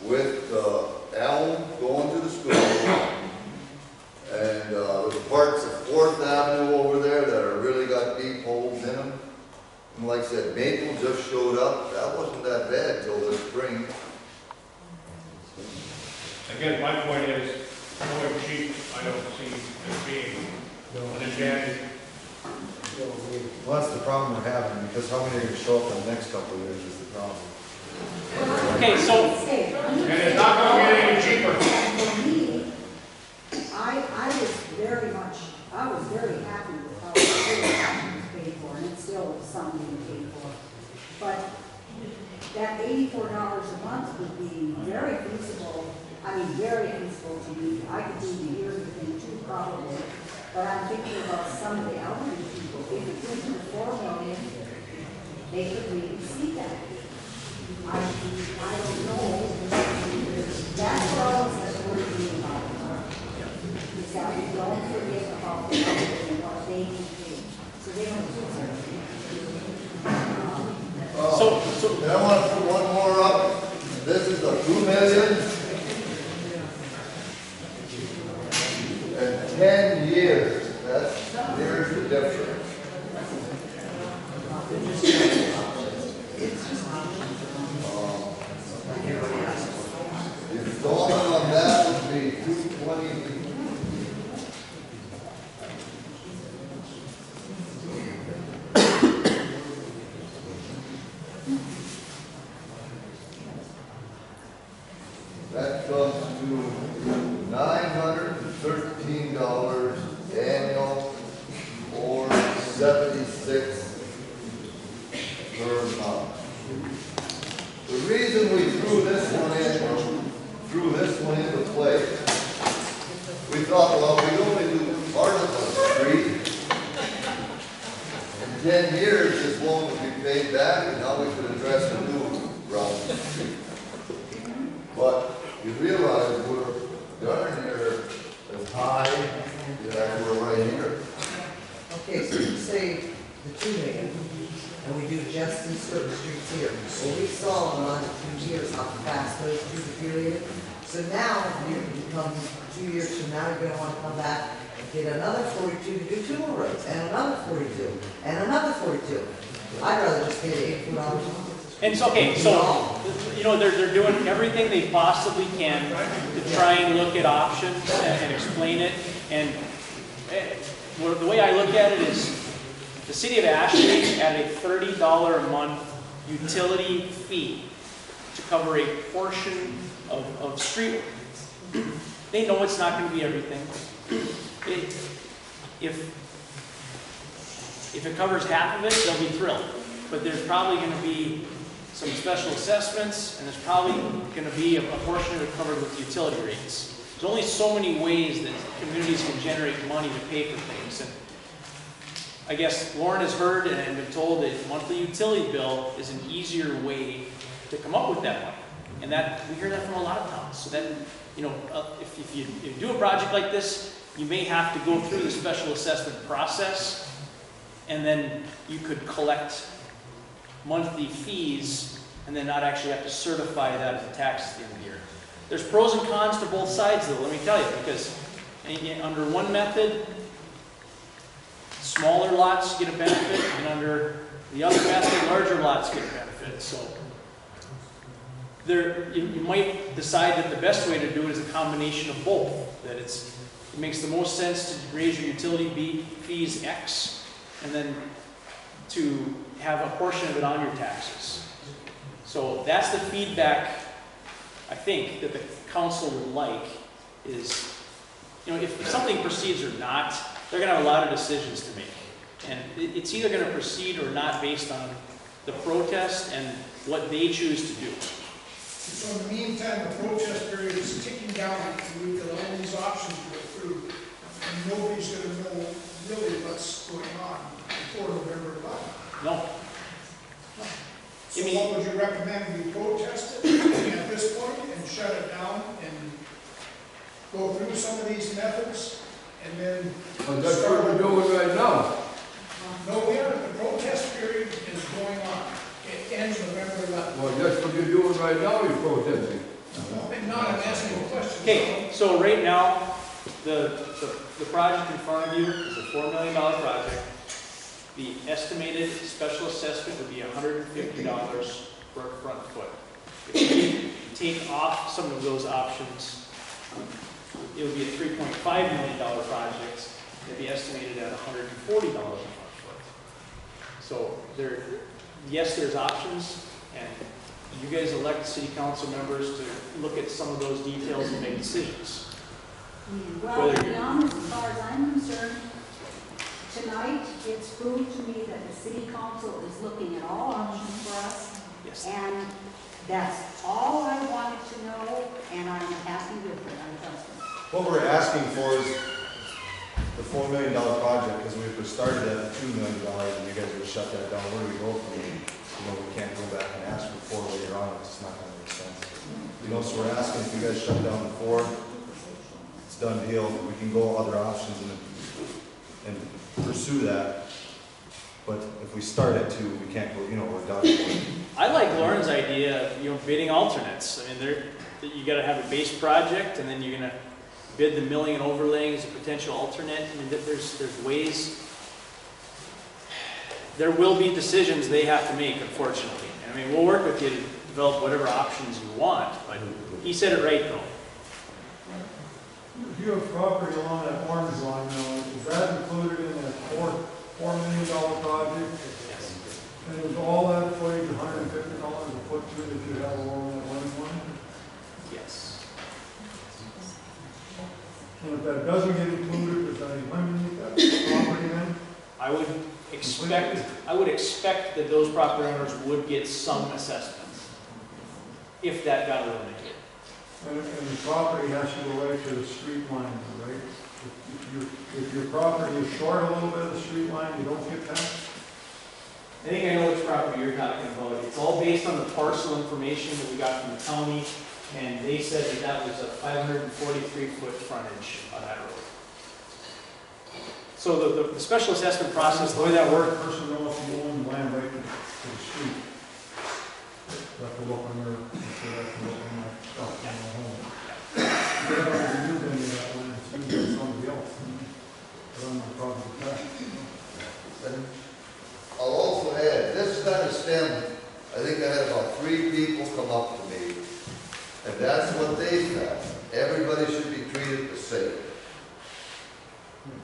with Elm going to the school, and there's parts of 4th Avenue over there that are really got deep holes in them. And like I said, Maple just showed up, that wasn't that bad till this spring. Again, my point is, going cheap, I don't see as being an advantage. Well, that's the problem we're having, because how many are going to show up in the next couple of years is the problem. Okay, so, And it's not going to get any cheaper. For me, I was very happy with how the city was paid for, and it's still something to pay for. But that $84 a month would be very feasible, very feasible to me. I could do the year thing too, probably. But I'm thinking about some of the elderly people. If it went to the 4 million, they could maybe see that. I don't know. That's what I was worrying about. Is that we don't forget about the elderly and what they can pay. So they don't do something. And I want to put one more up. This is the 2 million. And 10 years, there's the difference. The installment on that would be $220. That comes to $913 annual or 76 per month. The reason we threw this one into play, we thought, well, we only do part of the street. In 10 years, this loan would be paid back, and now we could address the new round the street. But you realize we're darn near as high as we're right here. Okay, so you say the 2 million, and we do just in certain streets here. Well, we saw in the last 2 years how fast those two deteriorated. So now, you come 2 years from now, you're gonna wanna come back and get another 42 to do 2 more roads, and another 42, and another 42. I'd rather just pay the $84 a month. and it's okay, so, they're doing everything they possibly can to try and look at options and explain it. And the way I look at it is, the city of Ashley added a $30 a month utility fee to cover a portion of street work. They know it's not going to be everything. If it covers half of it, they'll be thrilled. But there's probably going to be some special assessments, and there's probably going to be a portion of it covered with utility rates. There's only so many ways that communities can generate money to pay for things. And I guess Lauren has heard and been told that monthly utility bill is an easier way to come up with that money. And that we hear that from a lot of towns. So that, if you do a project like this, you may have to go through the special assessment process, and then you could collect monthly fees and then not actually have to certify that as a tax at the end of the year. There's pros and cons to both sides though, let me tell you, because under one method, smaller lots get a benefit, and under the other method, larger lots get a benefit. So you might decide that the best way to do it is a combination of both. That it makes the most sense to raise your utility fees X, and then to have a portion of it on your taxes. So that's the feedback I think that the council would like is, if something proceeds or not, they're going to have a lot of decisions to make. And it's either going to proceed or not based on the protest and what they choose to do. So in the meantime, the protest period is ticking down until we've got all these options to go through, and nobody's going to know really what's going on before November 11th. No. So what would you recommend, we protest it at this point and shut it down and go through some of these methods and then? But that's what we're doing right now. No, we are, the protest period is going on. It ends November 11th. Well, that's what you're doing right now, you're protesting. No, I'm not, I'm asking a question. Okay, so right now, the project in front of you is a $4 million project. The estimated special assessment would be $150 per front foot. If you take off some of those options, it would be a $3.5 million project. It'd be estimated at $140 a front foot. So yes, there's options, and you guys elect city council members to look at some of those details and make decisions. Well, to be honest, as far as I'm concerned, tonight, it's proved to me that the city council is looking at all options for us. Yes. And that's all I wanted to know, and I'm happy with it, I trust it. What we're asking for is the $4 million project, because we were started at $2 million and you guys would shut that down. Where do we go from there? You know, we can't go back and ask for 4 later on, it's just not gonna make sense. You know, so we're asking if you guys shut down the 4, it's done deal. We can go other options and pursue that. But if we start at 2, we can't go, you know, we're done. I like Lauren's idea of, bidding alternates. I mean, you gotta have a base project, and then you're gonna bid the milling and overlaying as a potential alternate. I mean, there's ways. There will be decisions they have to make, unfortunately. I mean, we'll work with you to develop whatever options you want, but he said it right, though. If you have property along that orange line now, is that included in that $4 million project? Yes. And is all that footage $150 a foot through that you have along that one line? Yes. And if that doesn't get included, does that eliminate that property then? I would expect that those property owners would get some assessment if that got eliminated. And the property has to go right to the street line, right? If your property is short a little bit of the street line, you don't get that? I think I know which property you're talking about. It's all based on the parcel information that we got from the county, and they said that was a 543-foot frontage on that road. So the special assessment process, the way that works. Person knows if you own the land right to the street. You have to look on your, you have to look on my stuff in my home. You don't have to use any of that land, it's used by somebody else. But I'm not property tax. And I'll also add, this kind of stem, I think I had about 3 people come up to me, and that's what they said. Everybody should be treated the same.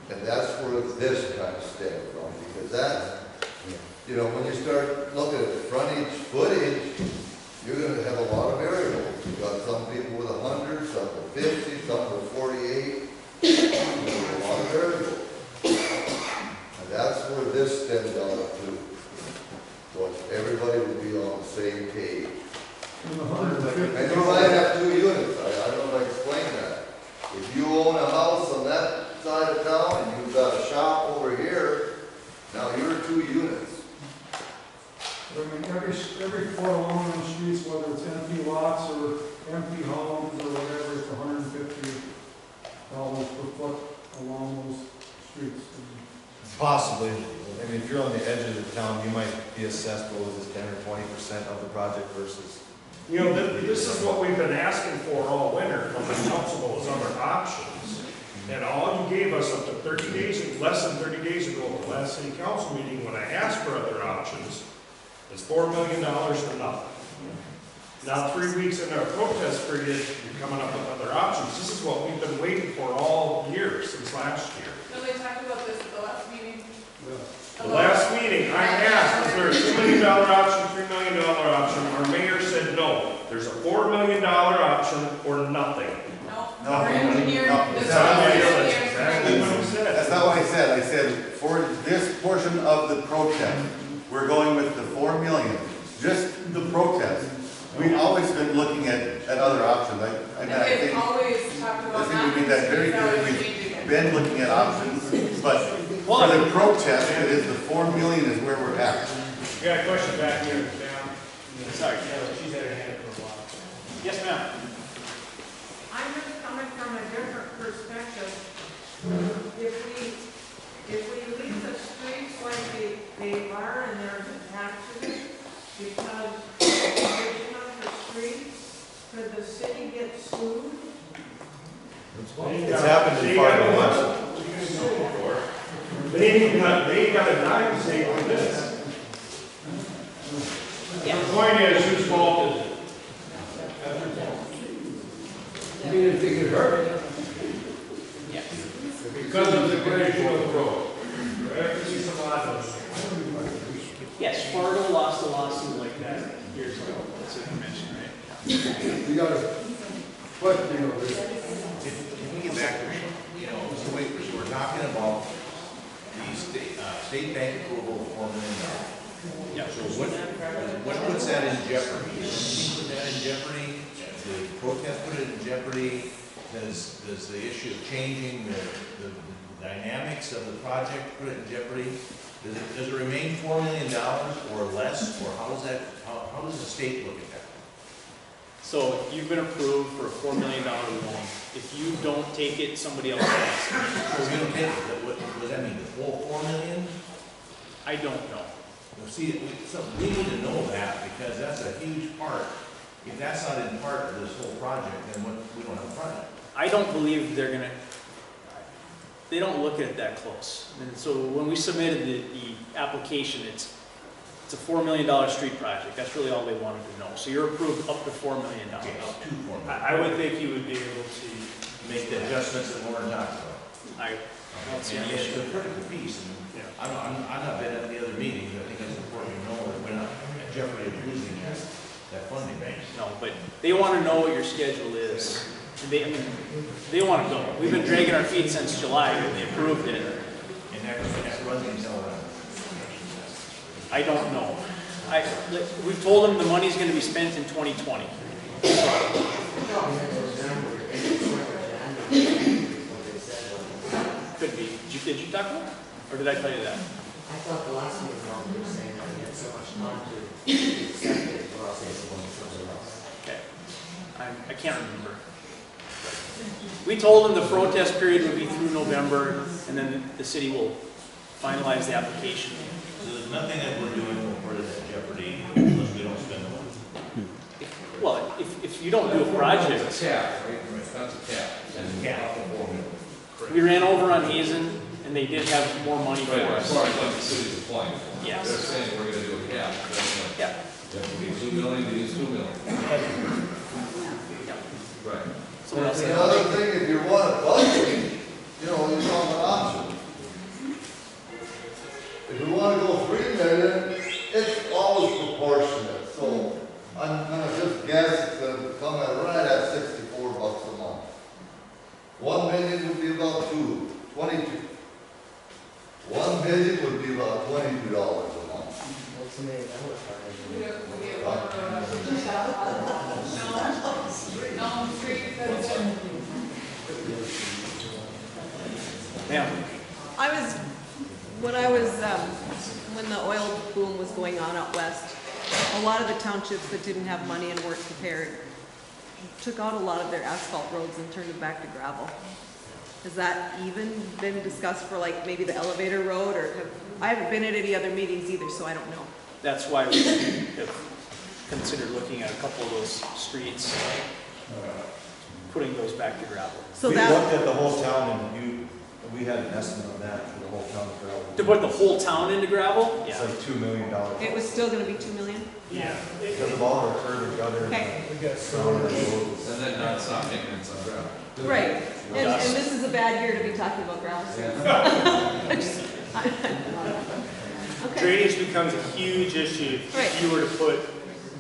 And that's where this kind of stems from, because that's, you know, when you start looking at the frontage, footage, you're going to have a lot of variables. You've got some people with 100, some with 50, some with 48. A lot of variables. And that's where this stems out to. So everybody would be on the same page. And you might have 2 units. I don't know if I explained that. If you own a house on that side of town and you've got a shop over here, now you're 2 units. I mean, every foot along the streets, whether it's empty lots or empty homes or whatever, it's $150 per foot along those streets. Possibly. I mean, if you're on the edge of the town, you might be assessed, what was this, 10 or 20% of the project versus. You know, this is what we've been asking for all winter from the council, those other options. And all you gave us up to 30 days, less than 30 days ago at the last city council meeting, when I asked for other options, is $4 million or nothing. Now, 3 weeks into our protest period, you're coming up with other options. This is what we've been waiting for all year, since last year. So they talked about this at the last meeting? The last meeting, I asked, is there a $2 million option, $3 million option? Our mayor said no. There's a $4 million option or nothing. No. That's exactly what he said. That's not what I said. I said, for this portion of the protest, we're going with the 4 million, just the protest. We've always been looking at other options. I think always talked about we made that very clear. We've been looking at options, but for the protest, it is the 4 million is where we're at. We got a question back here, It's happened in Fargo once. They ain't got a dime to say on this. The point is, whose fault is it? You mean if they get hurt? Because of the condition of the road. Yes, Fargo lost a lawsuit like that years ago. That's what you mentioned, right? We got a question over here. Can we get back to, so we're talking about the state bank approval of $4 million. Yeah. So what puts that in jeopardy? Does he put that in jeopardy? The protest put it in jeopardy? Does the issue of changing the dynamics of the project put it in jeopardy? Does it remain $4 million or less, or how does the state look at that? So you've been approved for a $4 million loan. If you don't take it, somebody else has. So we don't take it, what does that mean, the full $4 million? I don't know. Well, see, we need to know that, because that's a huge part. If that's not in part of this whole project, then we don't have a project. I don't believe they don't look at it that close. And so when we submitted the application, it's a $4 million street project. That's really all they wanted to know. So you're approved up to $4 million. Okay, up to $4 million. I would think you would be able to Make the adjustments that Lauren talked about. I don't see any It's issue. a critical piece, and I'm not been at the other meetings, I think it's important to know that we're not at jeopardy of losing that funding base. No, but they want to know what your schedule is. And they want to go. We've been dragging our feet since July when they approved it. And that runs until when? I don't know. We've told them the money's going to be spent in 2020. Could be. Did you talk to them? Or did I tell you that? I thought the last meeting, you were saying that we had so much time to accept it, or else it's going somewhere else. Okay. I can't remember. We told them the protest period would be through November, and then the city will finalize the application. So there's nothing that we're doing will put it at jeopardy unless we don't spend the money. Well, if you don't do a project. It's a cap, right? That's a cap. And the cap of $4 million. We ran over on Hazen, and they did have more money for Right, as us. far as what the city's applying for. Yes. They're saying we're gonna do a cap. Yeah. That would be $2 million, we use $2 million. Right. Someone else And said- the other thing, if you want to budget, you have an option. If you want to go 3 million, it's always proportionate, so I'm gonna just guess it's gonna come at right at $64 a month. 1 million would be about 22. 1 million would be about $22 a month. What's the name? When the oil boom was going on out west, a lot of the townships that didn't have money and weren't prepared took out a lot of their asphalt roads and turned it back to gravel. Has that even been discussed for like maybe the elevator road, or I haven't been at any other meetings either, so I don't know. That's why we have considered looking at a couple of those streets, putting those back to gravel. So we looked at the whole town and we had an estimate on that for the whole town of gravel. To put the whole town into gravel? It's like $2 million. It was still gonna be 2 million? Yeah. Because of all our curb and gutter. Okay. And then non-stop maintenance on gravel. Right, and this is a bad year to be talking about gravel. Okay. Drainage becomes a huge issue Right. if you were to put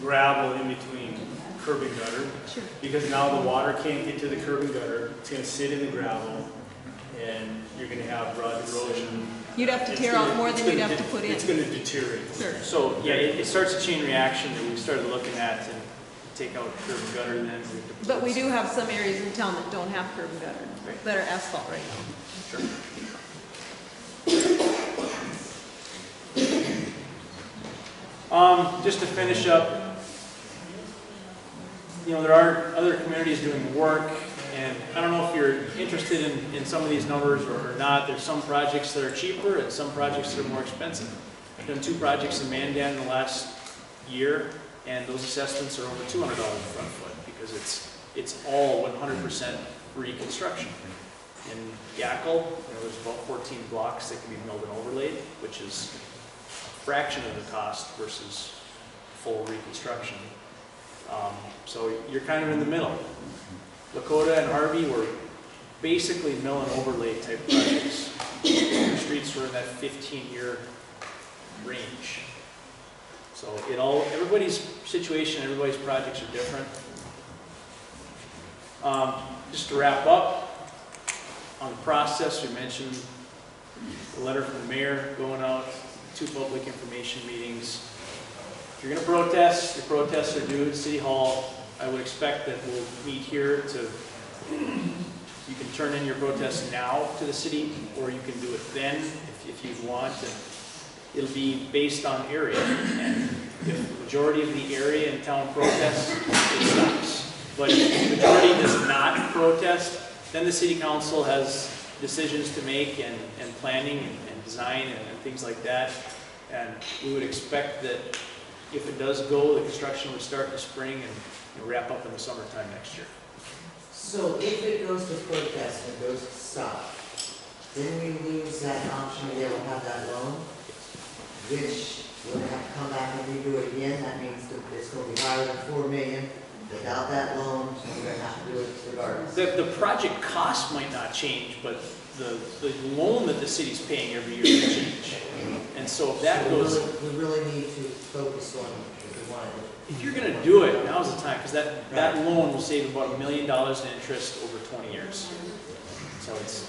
gravel in between curb and gutter. Sure. Because now the water can't get to the curb and gutter, it's gonna sit in the gravel, and you're gonna have rut erosion. You'd have to tear out more than you'd have to put in. It's gonna deteriorate. Sure. So, yeah, it starts a chain reaction that we started looking at and take out curb and gutter then. But we do have some areas in town that don't have curb and gutter, that are asphalt right now. Sure. Just to finish up, there are other communities doing work, and I don't know if you're interested in some of these numbers or not. There's some projects that are cheaper and some projects that are more expensive. I've done 2 projects in Mandan in the last year, and those assessments are over $200 a front foot because it's it's all 100% reconstruction. In Gackle, there's about 14 blocks that can be milled and overlaid, which is a fraction of the cost versus full reconstruction. So you're kind of in the middle. Lakota and Harvey were basically mill and overlay type projects. The streets were in that 15-year range. So everybody's situation, everybody's projects are different. Just to wrap up, on the process, we mentioned the letter from the mayor going out, 2 public information meetings. If you're going to protest, your protests are due at City Hall. I would expect that we'll meet here you can turn in your protest now to the city, or you can do it then if you want. And it'll be based on area. And if the majority of the area in town protests, it stops. But if the majority does not protest, then the city council has decisions to make and planning and design and things like that. And we would expect that if it does go, the construction would start in the spring and wrap up in the summertime next year. So if it goes to protest and goes to stop, then we lose that option to be able to have that loan, which we'll have to come back and redo it again. That means that it's going to be higher than 4 million. Without that loan, we're going to have to do it regardless. The project cost might not change, but the loan that the city's paying every year will change. And so if that goes... We really need to focus on if we want to. If you're going to do it, now's the time, because that loan will save about $1 million in interest over 20 years. So it's...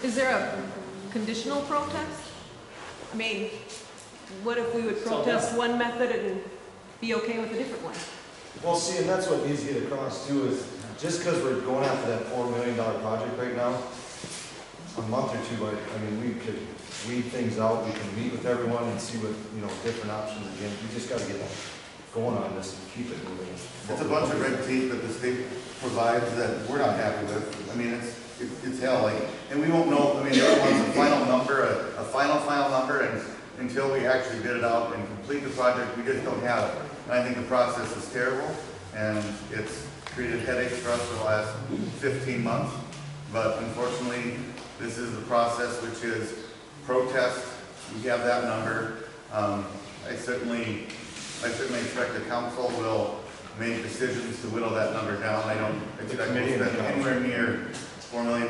Is there a conditional protest? I mean, what if we would protest one method and be okay with a different one? Well, see, and that's what needs to get across too, is just because we're going after that $4 million project right now, a month or two, I mean, we could weed things out, we can meet with everyone and see what, different options again. We just gotta get going on this and keep it moving. It's a bunch of red tape that the state provides that we're not happy with. I mean, it's hell, and we won't know, everyone's a final number, a final number, and until we actually bid it out and complete the project, we just don't have it. And I think the process is terrible, and it's created headaches for us for the last 15 months. But unfortunately, this is the process, which is protest. We have that number. I certainly expect the council will make decisions to whittle that number down. I don't expect to spend anywhere near $4 million.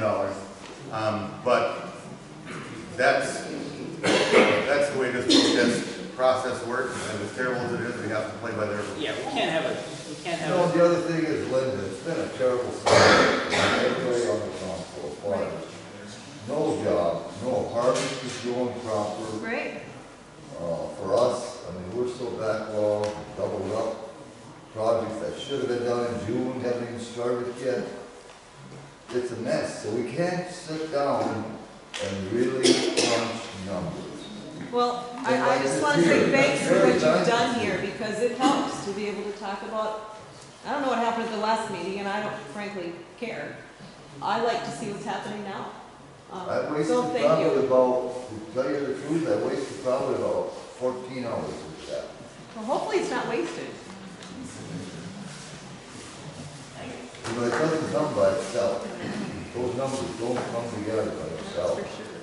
But that's the way this protest process works. And as terrible as it is, we have to play by their rules. Yeah, we can't have the other thing is, Linda, it's been a terrible season. Everybody on the council, but no job, no harvest is going proper. Right. For us, we're still backlogged, doubled up. Projects that should have been done in June haven't even started yet. It's a mess, so we can't sit down and really crunch numbers. Well, I just want to say thanks for what you've done here, because it helps to be able to talk about, I don't know what happened at the last meeting, and I don't frankly care. I like to see what's happening now. I wasted So thank you. probably about, to tell you the truth, I wasted probably about 14 hours with that. Well, hopefully it's not wasted. It doesn't come by itself. Those numbers don't come together by themselves. For sure.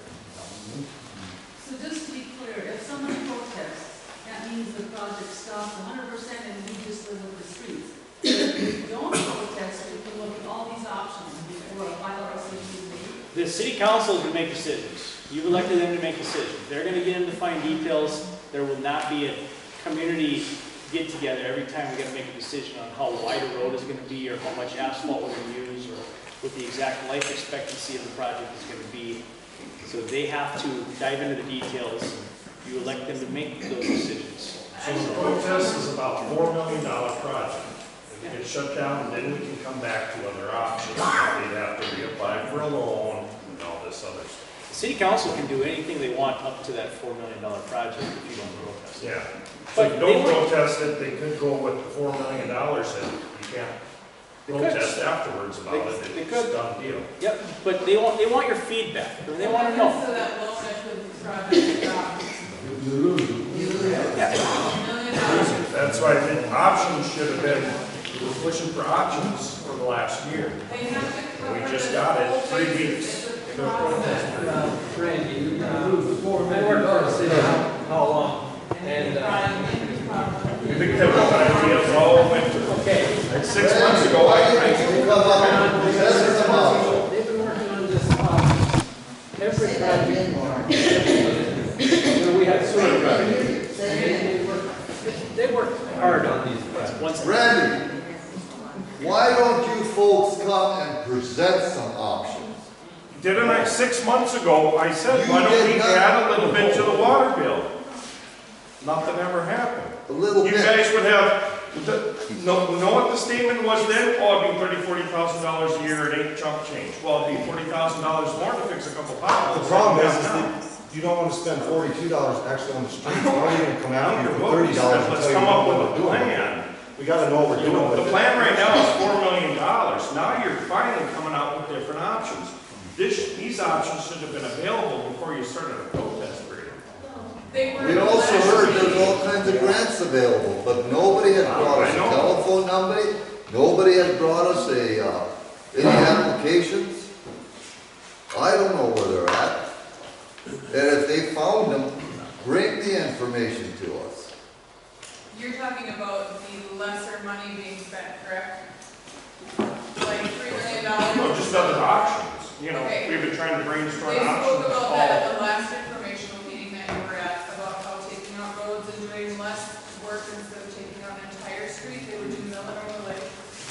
So just to be clear, if someone protests, that means the project stops 100% and we just live with the streets. If we don't protest, we can look at all these options before a final resolution is made. The city council is going to make decisions. You've elected them to make decisions. They're going to get into fine details. There will not be a community get together every time we got to make a decision on how wide a road is going to be, or how much asphalt we're going to use, or what the exact life expectancy of the project is going to be. So they have to dive into the details. You elect them to make those decisions. So the protest is about $4 million project. If it gets shut down, then we can come back to other options. They'd have to reapply for a loan and all this other stuff. The city council can do anything they want up to that $4 million project if you don't protest. Yeah. So if you don't protest it, they could go with the $4 million and you can't protest afterwards about it. It's a done deal. Yep, but they want your feedback. They want to know. So that loan that could project stops. You lose. $1 million. That's why I think options should have been, we were pushing for options for the last year. We just got it 3 weeks. Randy, I worked for the city how long? And, We think that was ideas all winter. okay. 6 months ago, They've been working on this, every project. We had sewer projects. They worked hard on these projects. Randy, why don't you folks come and present some options? Didn't I, 6 months ago, I said, You why don't we did not. add a little bit to the water bill? Nothing ever happened. A little You bit. guys would have, know what the statement was then? Oh, it'd be $40,000 a year, it ain't chump change. Well, it'd be $40,000 more to fix a couple potholes. The problem is that you don't want to spend $42 actually on the streets. Why are you gonna come out here for $30 and Let's tell you come up what with we're a doing? plan. We gotta know what we're You know, doing with the it. plan right now is $4 million. Now you're finally coming out with different options. These options should have been available before you started a protest period. We also heard there's all kinds of grants available, but nobody had brought us a telephone number, nobody had brought us any applications. I don't know where they're at. And if they found them, bring the information to us. You're talking about the lesser money being spent, correct? Like $3 million? No, just other options. You know, Okay. we've been trying to brainstorm They options. spoke about that at the last informational meeting that you were at, about how taking out roads and doing less work instead of taking out an entire street, they would do mill and overlay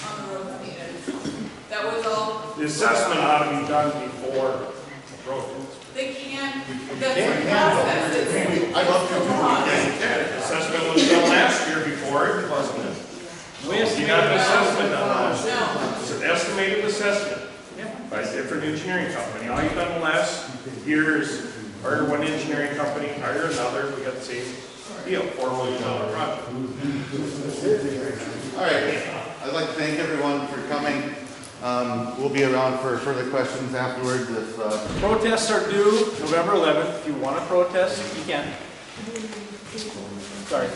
on the roads needed. That was all. The assessment ought to be done before protest. They can't, that's the process. I'd love to. The assessment was done last year before it wasn't. We You got an assessment done last year. No. It's an estimated assessment. By a different engineering company. All you've done the last year is hire one engineering company, hire another, we got the same deal, $4 million project. All right, I'd like to thank everyone for coming. We'll be around for further questions afterwards if, Protests are due November 11th. If you want to protest, you can. Sorry.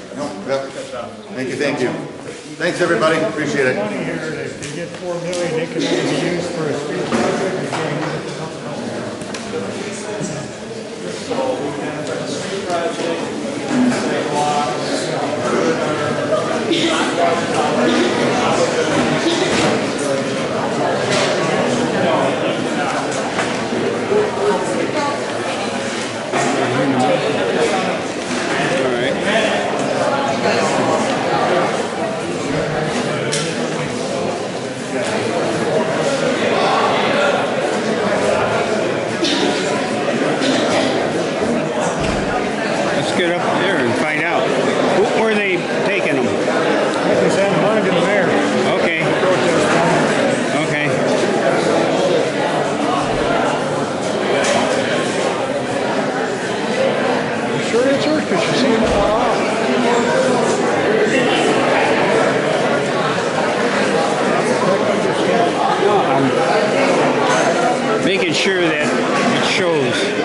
thank you. Thanks, everybody, appreciate it. Money here, if they get $4 million, it can only be used for a street project. You can't use it for So we can have a street project, sidewalks, Let's get up there and find out. Where are they taking them? I can send mine to the mayor. Okay. Okay. You sure it's her? Because you see it far off. I'm making sure that it shows.